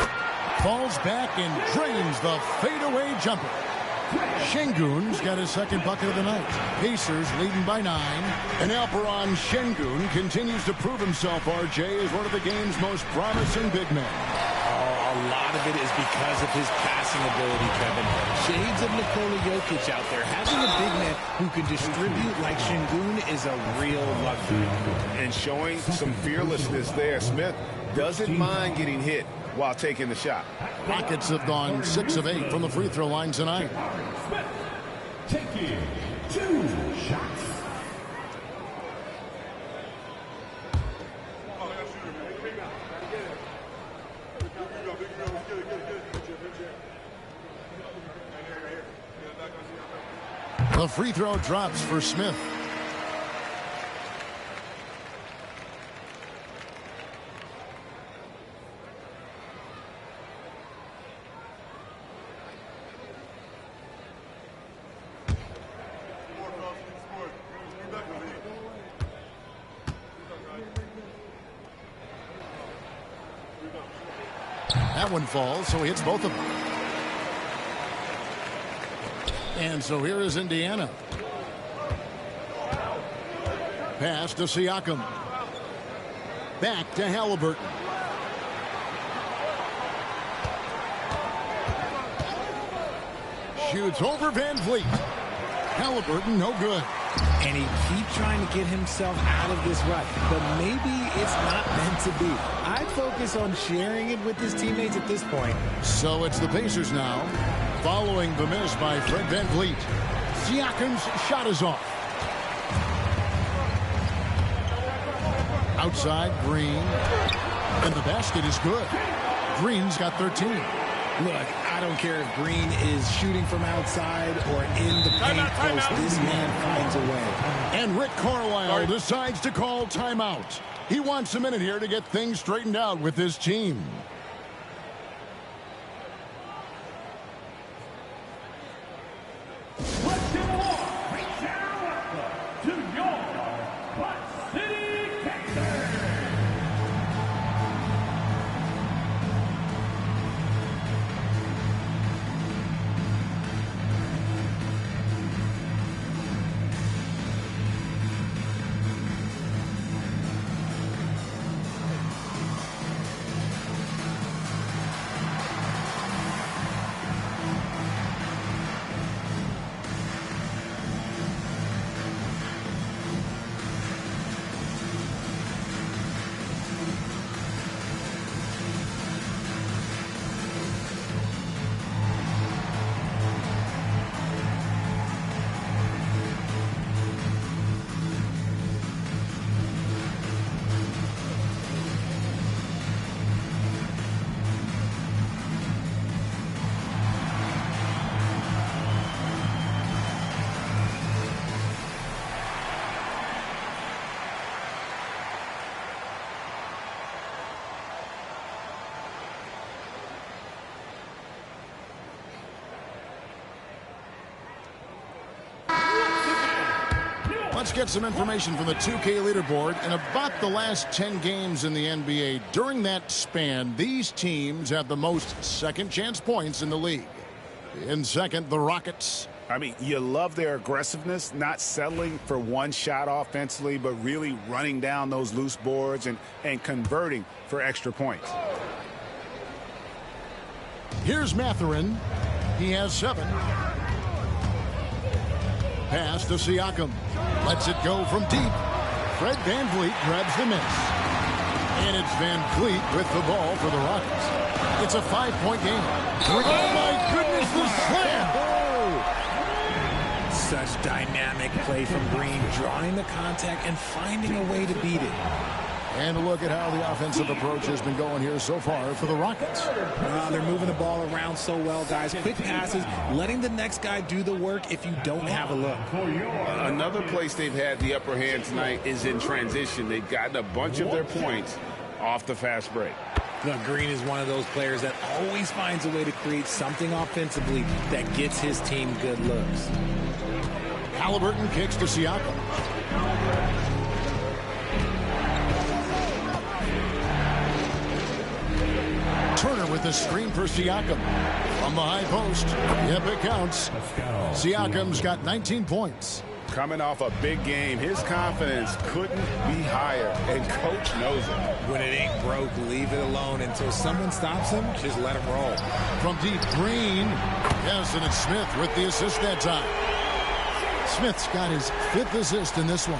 Falls back and drains the fadeaway jumper. Şengün's got his second bucket of the night. Pacers leading by 9. And Alperen Şengün continues to prove himself, RJ, as one of the game's most promising big men. A lot of it is because of his passing ability, Kevin. Shades of Nikola Jokic out there. Having a big man who can distribute like Şengün is a real luxury. And showing some fearlessness there. Smith doesn't mind getting hit while taking the shot. Rockets have gone 6 of 8 from the free throw line tonight. Taking 2 shots. The free throw drops for Smith. That one falls, so he hits both of them. And so here is Indiana. Pass to Siakam. Back to Halliburton. Shoots over Van Vliet. Halliburton, no good. And he keeps trying to get himself out of this rut, but maybe it's not meant to be. I'd focus on sharing it with his teammates at this point. So it's the Pacers now, following the miss by Fred Van Vliet. Siakam's shot is off. Outside, Green. And the basket is good. Green's got 13. Look, I don't care if Green is shooting from outside or in the paint post. This man finds a way. And Rick Carlisle decides to call timeout. He wants a minute here to get things straightened out with his team. Let's give a warm reach out to your Butt City Pacers. Let's get some information from the 2K leaderboard. In about the last 10 games in the NBA, during that span, these teams have the most second chance points in the league. In second, the Rockets. I mean, you love their aggressiveness, not settling for one shot offensively, but really running down those loose boards and converting for extra points. Here's Mathurin. He has 7. Pass to Siakam. Lets it go from deep. Fred VanVleet grabs the miss. And it's VanVleet with the ball for the Rockets. It's a 5-point game. Oh, my goodness, the slam! Such dynamic play from Green, drawing the contact and finding a way to beat it. And a look at how the offensive approach has been going here so far for the Rockets. They're moving the ball around so well, guys. Quick passes, letting the next guy do the work if you don't have a look. Another place they've had the upper hand tonight is in transition. They've gotten a bunch of their points off the fast break. Look, Green is one of those players that always finds a way to create something offensively that gets his team good looks. Halliburton kicks to Siakam. Turner with the screen for Siakam. From the high post. Yep, it counts. Siakam's got 19 points. Coming off a big game, his confidence couldn't be higher, and coach knows it. When it ain't broke, leave it alone until someone stops him. Just let him roll. From deep, Green. Yes, and it's Smith with the assist that time. Smith's got his 5th assist in this one.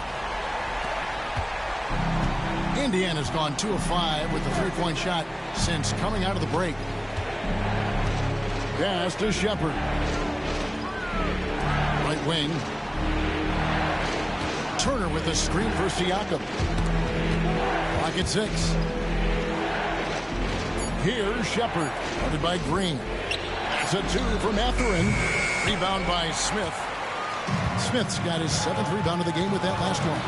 Indiana's gone 2 of 5 with the 3-point shot since coming out of the break. Pass to Shepard. Right wing. Turner with a screen for Siakam. Clock at 6. Here's Shepard. Guarded by Green. That's a 2 for Mathurin. Rebound by Smith. Smith's got his 7th rebound of the game with that last one.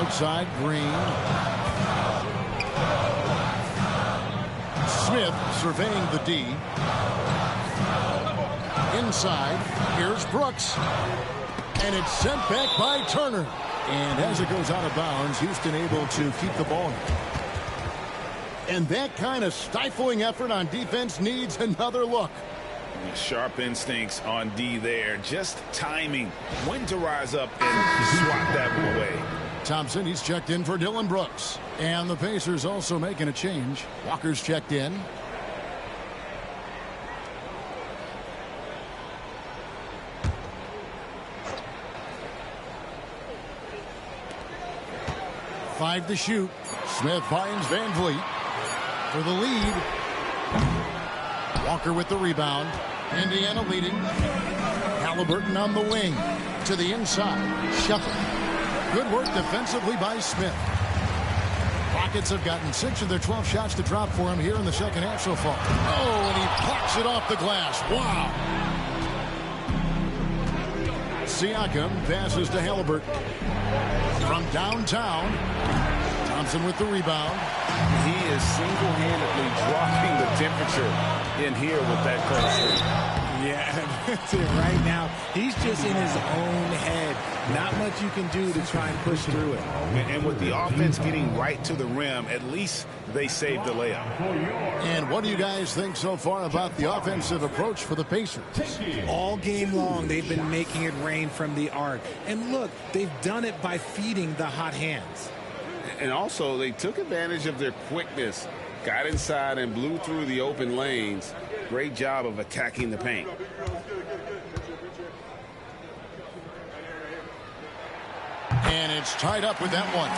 Outside, Green. Smith surveying the D. Inside, here's Brooks. And it's sent back by Turner. And as it goes out of bounds, Houston able to keep the ball. And that kind of stifling effort on defense needs another look. Sharp instincts on D there. Just timing when to rise up and swat that one away. Thompson, he's checked in for Dillon Brooks. And the Pacers also making a change. Walker's checked in. Five to shoot. Smith finds VanVleet for the lead. Walker with the rebound. Indiana leading. Halliburton on the wing. To the inside. Shuffle. Good work defensively by Smith. Rockets have gotten 6 of their 12 shots to drop for him here in the second half so far. Oh, and he pops it off the glass. Wow. Siakam passes to Halliburton. From downtown. Thompson with the rebound. He is single-handedly dropping the temperature in here with that cross. Yeah, that's it right now. He's just in his own head. Not much you can do to try and push through it. And with the offense getting right to the rim, at least they saved the layup. And what do you guys think so far about the offensive approach for the Pacers? All game long, they've been making it rain from the arc. And look, they've done it by feeding the hot hands. And also, they took advantage of their quickness, got inside and blew through the open lanes. Great job of attacking the paint. And it's tied up with that one.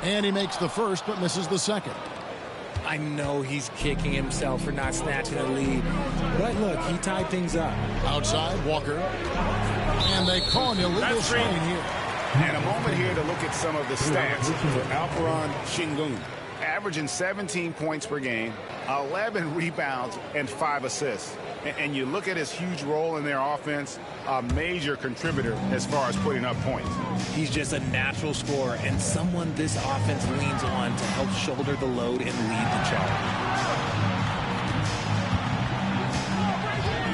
And he makes the first, but misses the second. I know he's kicking himself for not snatching the lead. But look, he tied things up. Outside, Walker. And they call an illegal screen here. And a moment here to look at some of the stats for Alperon Şengün. averaging 17 points per game, 11 rebounds, and 5 assists. And you look at his huge role in their offense, a major contributor as far as putting up points. He's just a natural scorer and someone this offense leans on to help shoulder the load and lead the charge.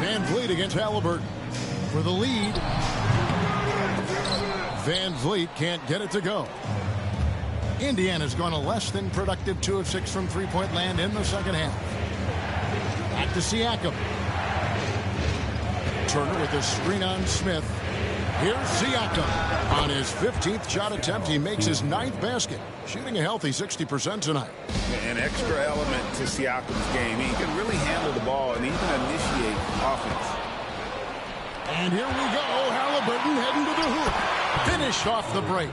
Van Vliet against Halliburton for the lead. Van Vliet can't get it to go. Indiana's gone a less than productive 2 of 6 from three-point land in the second half. Back to Siakam. Turner with a screen on Smith. Here's Siakam. On his 15th shot attempt, he makes his 9th basket, shooting a healthy 60% tonight. An extra element to Siakam's game. He can really handle the ball and even initiate offense. And here we go. Halliburton heading to the hoop. Finished off the break.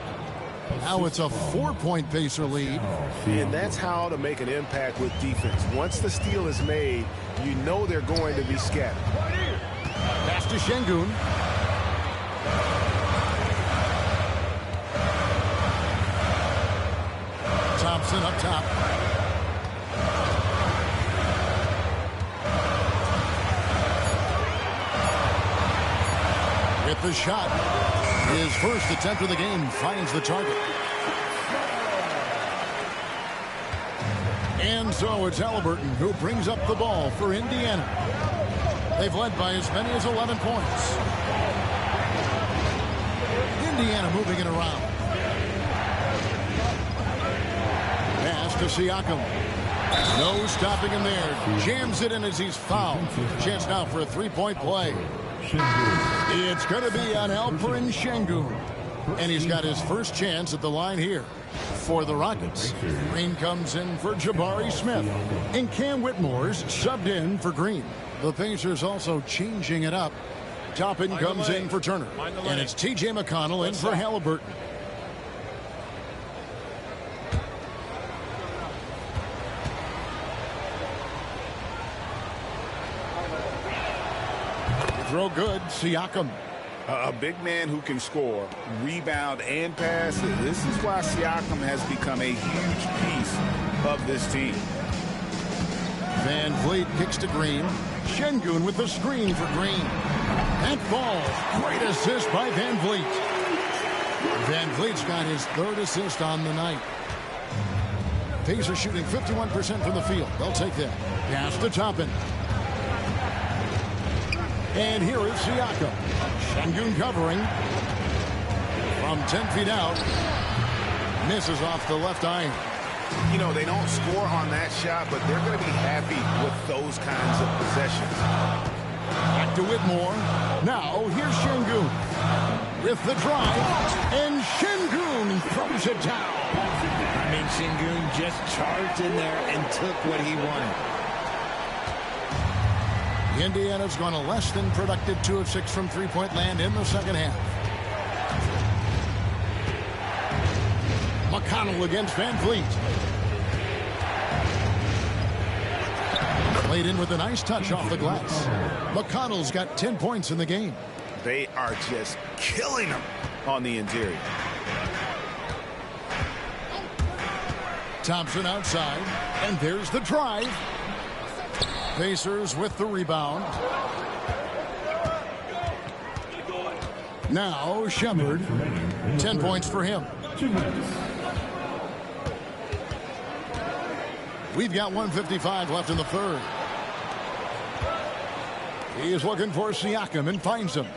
Now it's a 4-point Pacer lead. And that's how to make an impact with defense. Once the steal is made, you know they're going to be scattered. Pass to Şengün. Thompson up top. With the shot. His first attempt of the game finds the target. And so it's Halliburton who brings up the ball for Indiana. They've led by as many as 11 points. Indiana moving it around. Pass to Siakam. No stopping him there. Jams it in as he's fouled. Chance now for a three-point play. It's going to be on Alperen Şengün. And he's got his first chance at the line here for the Rockets. Green comes in for Jabari Smith. And Cam Whitmore's subbed in for Green. The Pacers also changing it up. Toppin comes in for Turner. And it's T.J. McConnell in for Halliburton. Throw good. Siakam. A big man who can score, rebound, and pass. This is why Siakam has become a huge piece of this team. Van Vliet kicks to Green. Şengün with the screen for Green. That ball. Great assist by Van Vliet. Van Vliet's got his 3rd assist on the night. Pacers shooting 51% from the field. They'll take that. Pass to Toppin. And here is Siakam. Şengün covering. From 10 feet out. Misses off the left iron. You know, they don't score on that shot, but they're going to be happy with those kinds of possessions. Back to Whitmore. Now, here's Şengün. With the drive. And Şengün throws it down. I mean, Şengün just charged in there and took what he wanted. Indiana's gone a less than productive 2 of 6 from three-point land in the second half. McConnell against Van Vliet. Played in with a nice touch off the glass. McConnell's got 10 points in the game. They are just killing them on the interior. Thompson outside. And there's the drive. Pacers with the rebound. Now Shepard. 10 points for him. We've got 1:55 left in the third. He is looking for Siakam and finds him.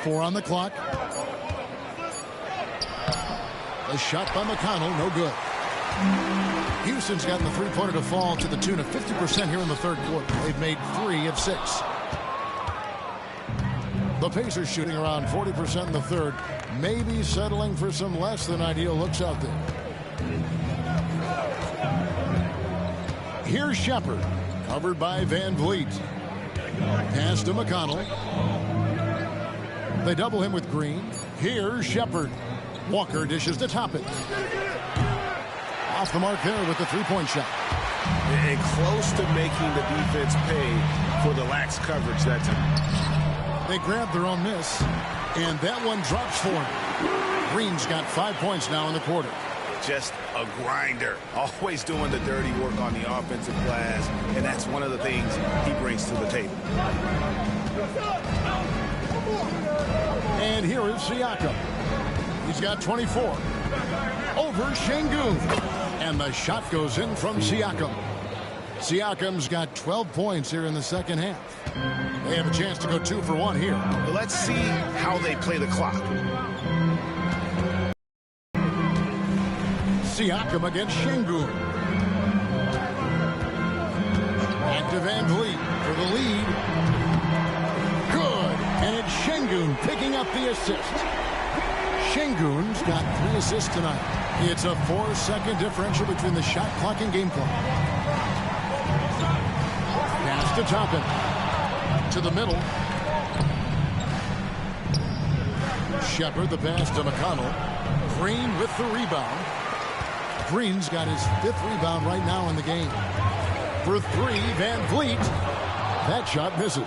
4 on the clock. A shot by McConnell, no good. Houston's gotten the three-pointer to fall to the tune of 50% here in the third quarter. They've made 3 of 6. The Pacers shooting around 40% in the third, maybe settling for some less than ideal looks out there. Here's Shepard, covered by Van Vliet. Pass to McConnell. They double him with Green. Here's Shepard. Walker dishes to Toppin. Off the mark there with the three-point shot. And close to making the defense pay for the lax coverage that time. They grabbed their own miss, and that one drops for him. Green's got 5 points now in the quarter. just a grinder, always doing the dirty work on the offensive glass, and that's one of the things he brings to the table. And here is Siakam. He's got 24. Over Şengün. And the shot goes in from Siakam. Siakam's got 12 points here in the second half. They have a chance to go 2 for 1 here. Let's see how they play the clock. Siakam against Şengün. Back to Van Vliet for the lead. Good. And it's Şengün picking up the assist. Şengün's got 3 assists tonight. It's a 4-second differential between the shot clock and game clock. Pass to Toppin. To the middle. Shepard the pass to McConnell. Green with the rebound. Green's got his 5th rebound right now in the game. For 3, Van Vliet. That shot misses.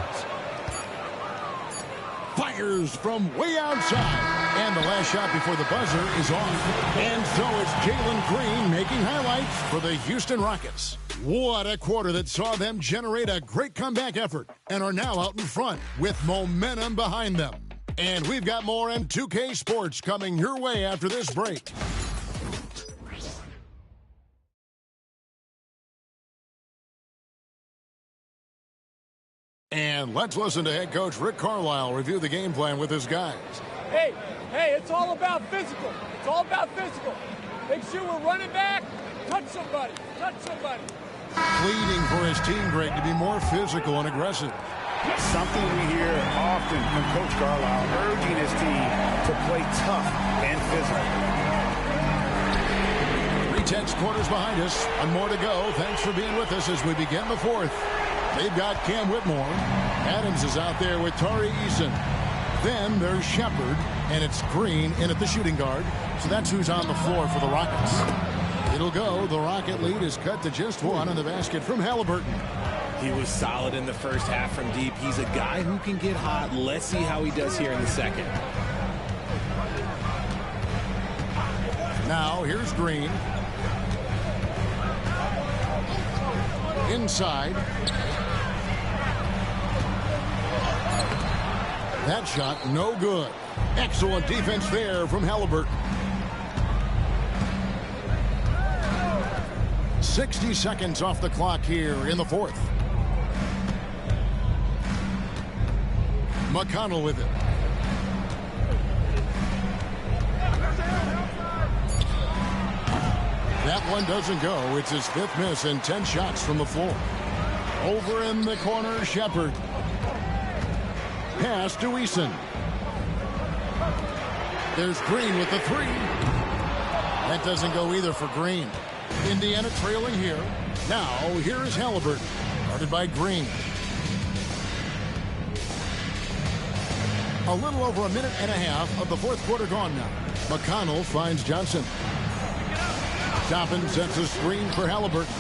Fires from way outside. And the last shot before the buzzer is off. And so it's Jalen Green making highlights for the Houston Rockets. What a quarter that saw them generate a great comeback effort and are now out in front with momentum behind them. And we've got more M2K Sports coming your way after this break. And let's listen to head coach Rick Carlisle review the game plan with his guys. Hey, it's all about physical. It's all about physical. Make sure we're running back. Touch somebody. Pleading for his team, Greg, to be more physical and aggressive. Something we hear often from Coach Carlisle, urging his team to play tough and physical. 3 quarters behind us. One more to go. Thanks for being with us as we begin the 4th. They've got Cam Whitmore. Adams is out there with Tari Eason. Then there's Shepard, and it's Green in at the shooting guard. So that's who's on the floor for the Rockets. It'll go. The Rocket lead is cut to just 1 on the basket from Halliburton. He was solid in the first half from deep. He's a guy who can get hot. Let's see how he does here in the second. Now here's Green. Inside. That shot no good. Excellent defense there from Halliburton. 60 seconds off the clock here in the 4th. McConnell with it. That one doesn't go. It's his 5th miss and 10 shots from the floor. Over in the corner, Shepard. Pass to Eason. There's Green with the 3. That doesn't go either for Green. Indiana trailing here. Now, here is Halliburton. Guarded by Green. A little over a minute and a half of the 4th quarter gone now. McConnell finds Johnson. Toppin sets a screen for Halliburton.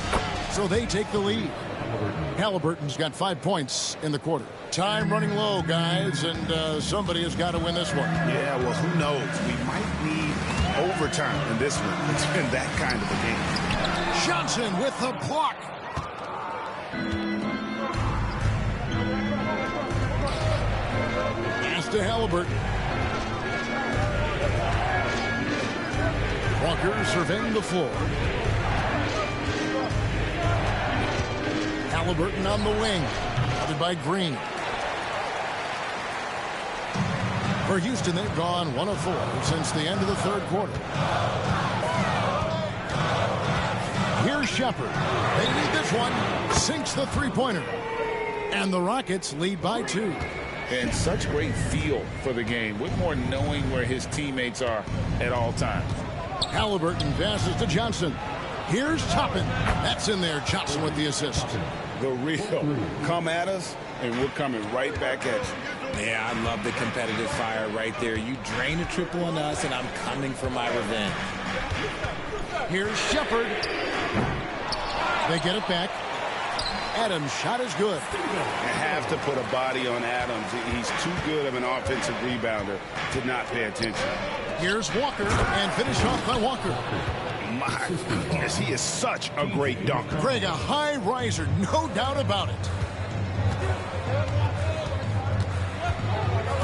So they take the lead. Halliburton's got 5 points in the quarter. Time running low, guys, and somebody has got to win this one. Yeah, well, who knows? We might need overtime in this one. It's been that kind of a game. Johnson with the block. Pass to Halliburton. Walker surveying the floor. Halliburton on the wing. Covered by Green. For Houston, they've gone 1 of 4 since the end of the 3rd quarter. Here's Shepard. They lead this one. Sinks the 3-pointer. And the Rockets lead by 2. And such great feel for the game. Whitmore knowing where his teammates are at all times. Halliburton passes to Johnson. Here's Toppin. That's in there. Johnson with the assist. The real. Come at us, and we're coming right back at you. Yeah, I love the competitive fire right there. You drain a triple on us, and I'm coming for my revenge. Here's Shepard. They get it back. Adams' shot is good. You have to put a body on Adams. He's too good of an offensive rebounder to not pay attention. Here's Walker, and finish off by Walker. My goodness, he is such a great dunker. Greg, a high riser, no doubt about it.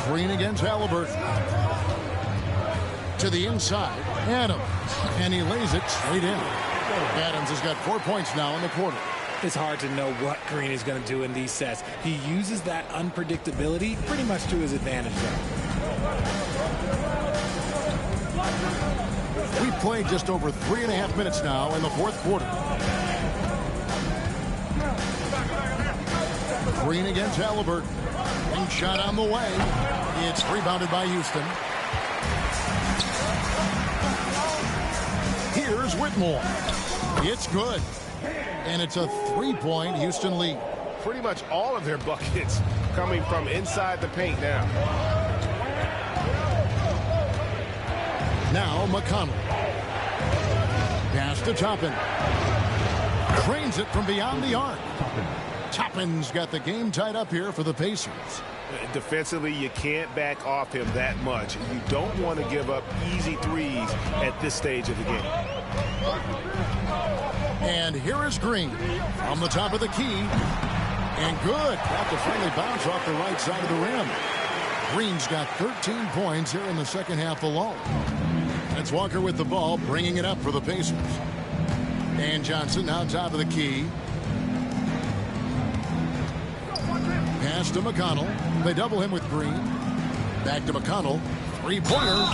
Green against Halliburton. To the inside, Adams. And he lays it straight in. Adams has got 4 points now in the quarter. It's hard to know what Green is going to do in these sets. He uses that unpredictability pretty much to his advantage, though. We've played just over 3.5 minutes now in the fourth quarter. Green against Halliburton. One shot on the way. It's rebounded by Houston. Here's Whitmore. It's good. And it's a 3-point Houston lead. Pretty much all of their buckets coming from inside the paint now. Now McConnell. Pass to Toppin. Drains it from beyond the arc. Toppin's got the game tied up here for the Pacers. Defensively, you can't back off him that much. You don't want to give up easy threes at this stage of the game. And here is Green on the top of the key. And good. Got to finally bounce off the right side of the rim. Green's got 13 points here in the second half alone. That's Walker with the ball, bringing it up for the Pacers. And Johnson now top of the key. Pass to McConnell. They double him with Green. Back to McConnell. Three-pointer.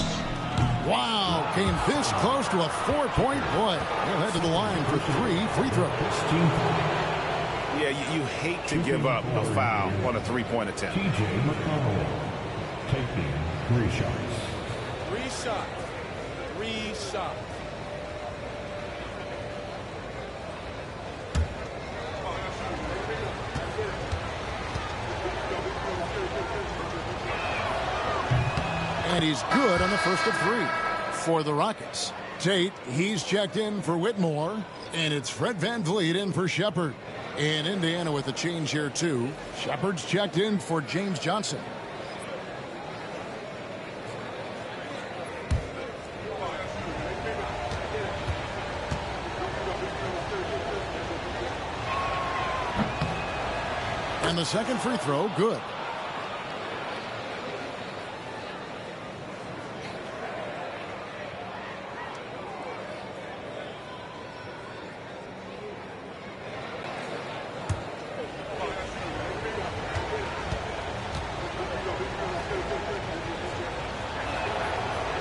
Wow, came this close to a 4-point play. He'll head to the line for 3 free throws. Yeah, you hate to give up a foul on a three-point attempt. TJ McConnell taking 3 shots. 3 shots. 3 shots. And he's good on the first of 3 for the Rockets. Tate, he's checked in for Whitmore. And it's Fred VanVleet in for Shepard. And Indiana with a change here, too. Shepard's checked in for James Johnson. And the second free throw, good.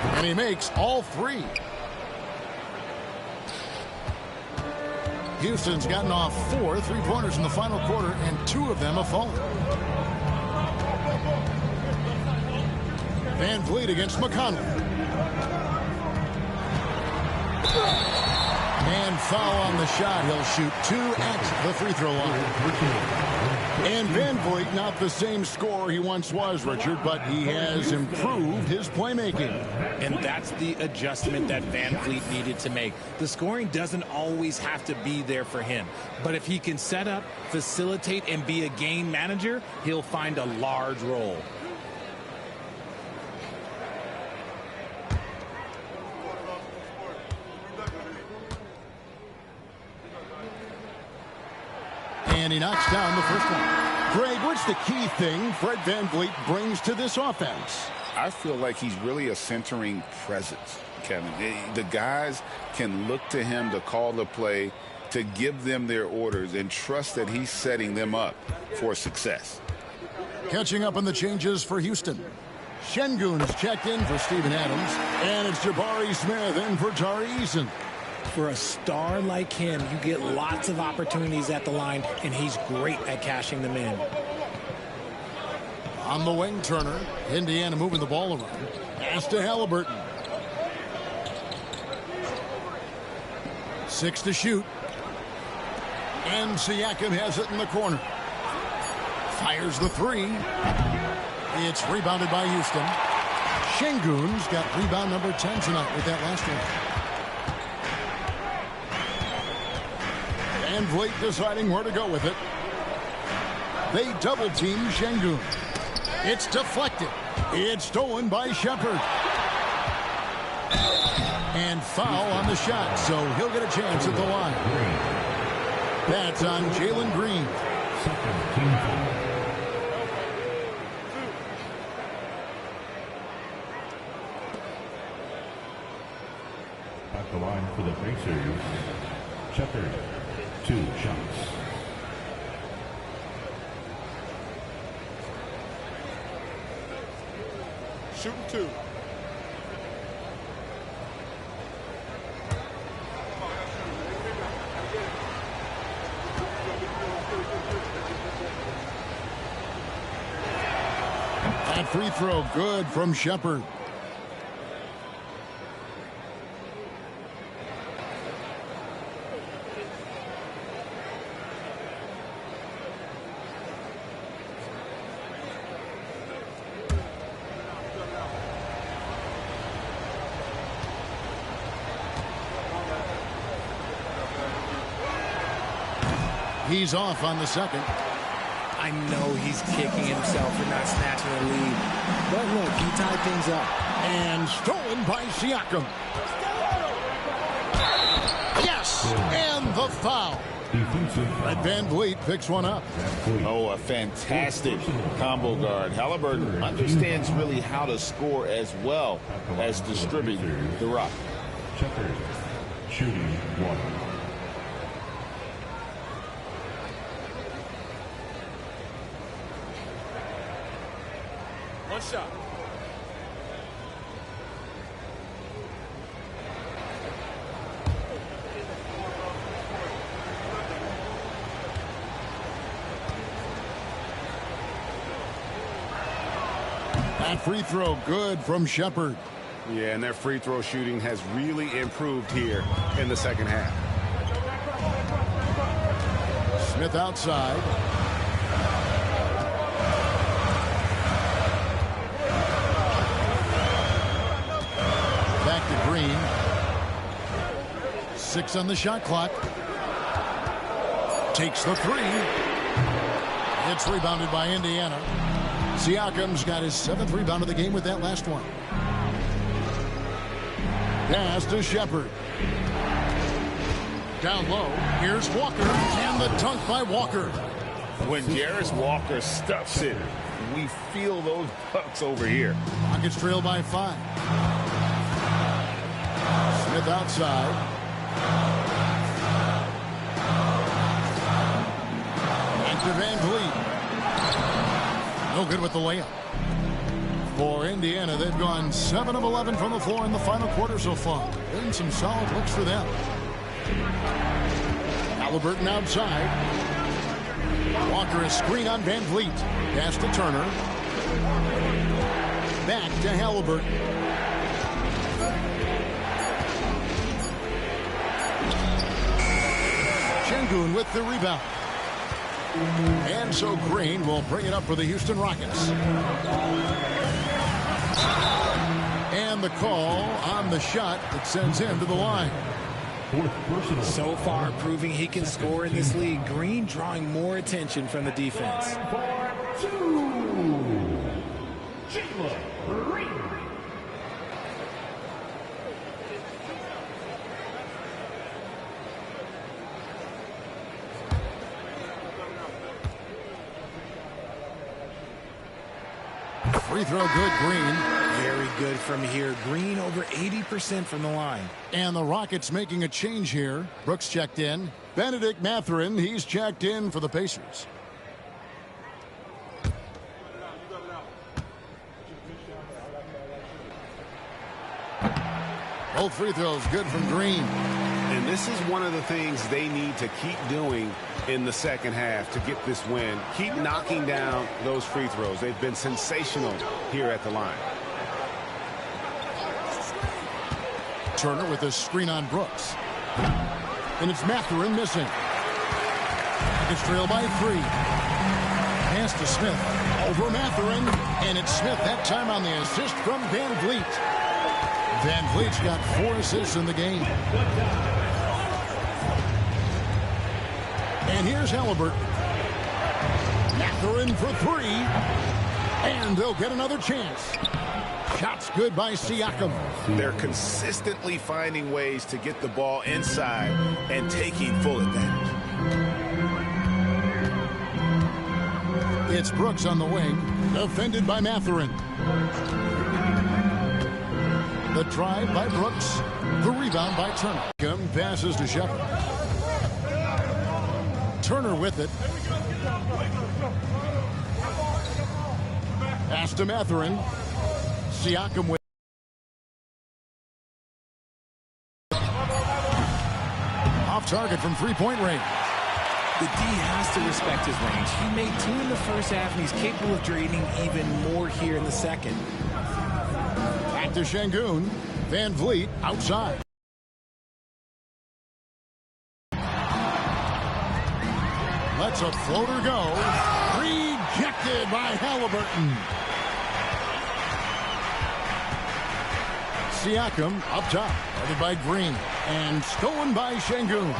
And he makes all 3. Houston's gotten off 4 3-pointers in the final quarter, and 2 of them have fallen. VanVleet against McConnell. And foul on the shot. He'll shoot 2 at the free throw line. And VanVleet, not the same scorer he once was, Richard, but he has improved his playmaking. And that's the adjustment that VanVleet needed to make. The scoring doesn't always have to be there for him. But if he can set up, facilitate, and be a game manager, he'll find a large role. And he knocks down the first one. Greg, what's the key thing Fred VanVleet brings to this offense? I feel like he's really a centering presence, Kevin. The guys can look to him to call the play, to give them their orders, and trust that he's setting them up for success. Catching up on the changes for Houston. Şengün's checked in for Steven Adams. And it's Jabari Smith in for Tari Eason. For a star like him, you get lots of opportunities at the line, and he's great at cashing them in. On the wing, Turner. Indiana moving the ball around. Pass to Halliburton. 6 to shoot. And Siakam has it in the corner. Fires the 3. It's rebounded by Houston. Şengün's got rebound number 10 tonight with that last one. VanVleet deciding where to go with it. They double team Şengün. It's deflected. It's stolen by Shepard. And foul on the shot, so he'll get a chance at the line. That's on Jalen Green. Second team foul. At the line for the Pacers, Shepard, 2 shots. Shooting 2. That free throw good from Shepard. He's off on the second. I know he's kicking himself for not snatching the lead. But look, he tied things up. And stolen by Siakam. Yes! And the foul. Red Van Vliet picks one up. Oh, a fantastic combo guard. Halliburton understands really how to score as well as distribute the rock. Shepard, shooting 1. One shot. That free throw good from Shepard. Yeah, and their free throw shooting has really improved here in the second half. Smith outside. Back to Green. 6 on the shot clock. Takes the 3. It's rebounded by Indiana. Siakam's got his 7th rebound of the game with that last one. Pass to Shepard. Down low. Here's Walker. And the dunk by Walker. When Jarris Walker stuffs it, we feel those bucks over here. Rockets trail by 5. Smith outside. And to Van Vliet. No good with the layup. For Indiana, they've gone 7 of 11 from the floor in the final quarter so far. Been some solid looks for them. Halliburton outside. Walker a screen on Van Vliet. Pass to Turner. Back to Halliburton. Şengün with the rebound. And so Green will bring it up for the Houston Rockets. And the call on the shot that sends him to the line. So far, proving he can score in this league. Green drawing more attention from the defense. Free throw good, Green. Very good from here. Green over 80% from the line. And the Rockets making a change here. Brooks checked in. Benedict Mathurin, he's checked in for the Pacers. Both free throws good from Green. And this is one of the things they need to keep doing in the second half to get this win. Keep knocking down those free throws. They've been sensational here at the line. Turner with a screen on Brooks. And it's Mathurin missing. It's trailed by 3. Pass to Smith. Over Mathurin. And it's Smith that time on the assist from Van Vliet. Van Vliet's got 4 assists in the game. And here's Halliburton. Mathurin for 3. And they'll get another chance. Shots good by Siakam. They're consistently finding ways to get the ball inside and taking full advantage. It's Brooks on the wing, defended by Mathurin. The drive by Brooks, the rebound by Turner. Passes to Shepard. Turner with it. Pass to Mathurin. Siakam with off target from three-point range. The D has to respect his range. He made 2 in the first half, and he's capable of draining even more here in the second. Back to Şengün. Van Vliet outside. Lets a floater go. Rejected by Halliburton. Siakam up top, guarded by Green, and stolen by Şengün.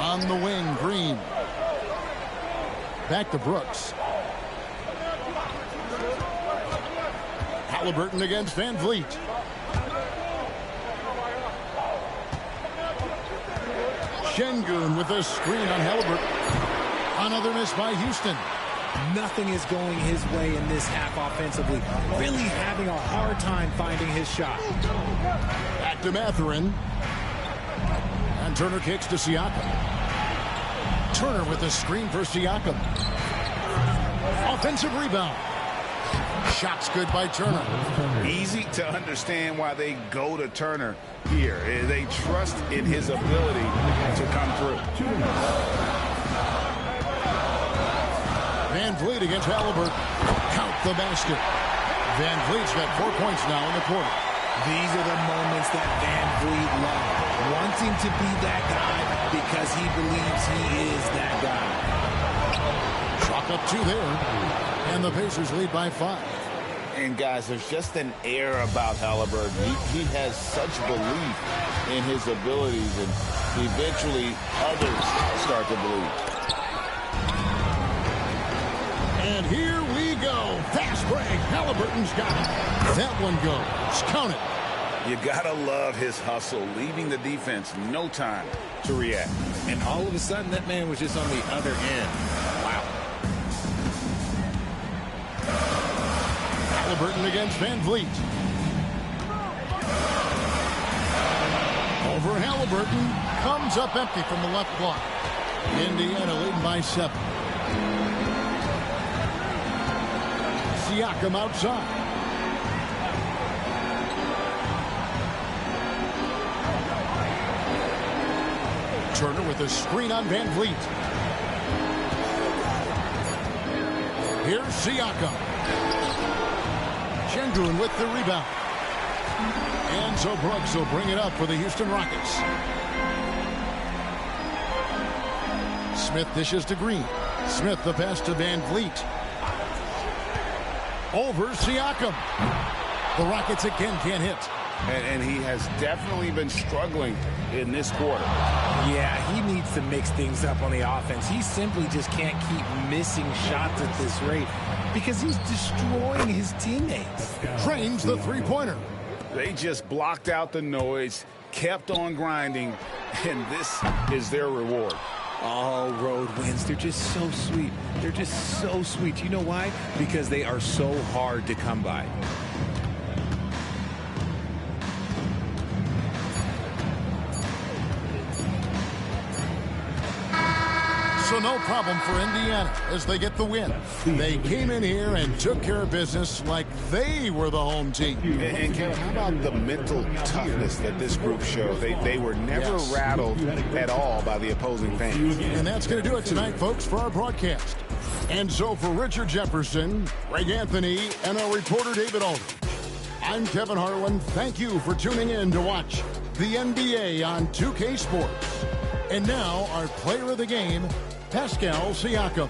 On the wing, Green. Back to Brooks. Halliburton against Van Vliet. Şengün with a screen on Halliburton. Another miss by Houston. Nothing is going his way in this half offensively. Really having a hard time finding his shot. Back to Mathurin. And Turner kicks to Siakam. Turner with a screen for Siakam. Offensive rebound. Shots good by Turner. Easy to understand why they go to Turner here. They trust in his ability to come through. Van Vliet against Halliburton. Count the basket. Van Vliet's got 4 points now in the quarter. These are the moments that Van Vliet loves. Wanting to be that guy because he believes he is that guy. Chalk up 2 there. And the Pacers lead by 5. And guys, there's just an air about Halliburton. He has such belief in his abilities, and eventually others start to believe. And here we go. Fast break. Halliburton's got it. That one goes. Count it. You gotta love his hustle, leaving the defense no time to react. And all of a sudden, that man was just on the other end. Wow. Halliburton against Van Vliet. Over Halliburton. Comes up empty from the left block. Indiana leading by 7. Siakam outside. Turner with a screen on Van Vliet. Here's Siakam. Şengün with the rebound. And so Brooks will bring it up for the Houston Rockets. Smith dishes to Green. Smith the pass to Van Vliet. Over Siakam. The Rockets again can't hit. And he has definitely been struggling in this quarter. Yeah, he needs to mix things up on the offense. He simply just can't keep missing shots at this rate because he's destroying his teammates. Trains the three-pointer. They just blocked out the noise, kept on grinding, and this is their reward. All road wins. They're just so sweet. They're just so sweet. You know why? Because they are so hard to come by. So no problem for Indiana as they get the win. They came in here and took care of business like they were the home team. And Kevin, how about the mental toughness that this group showed? They were never rattled at all by the opposing fans. And that's going to do it tonight, folks, for our broadcast. And so for Richard Jefferson, Greg Anthony, and our reporter David Aldridge, I'm Kevin Harlan. Thank you for tuning in to watch the NBA on 2K Sports. And now our player of the game, Pascal Siakam.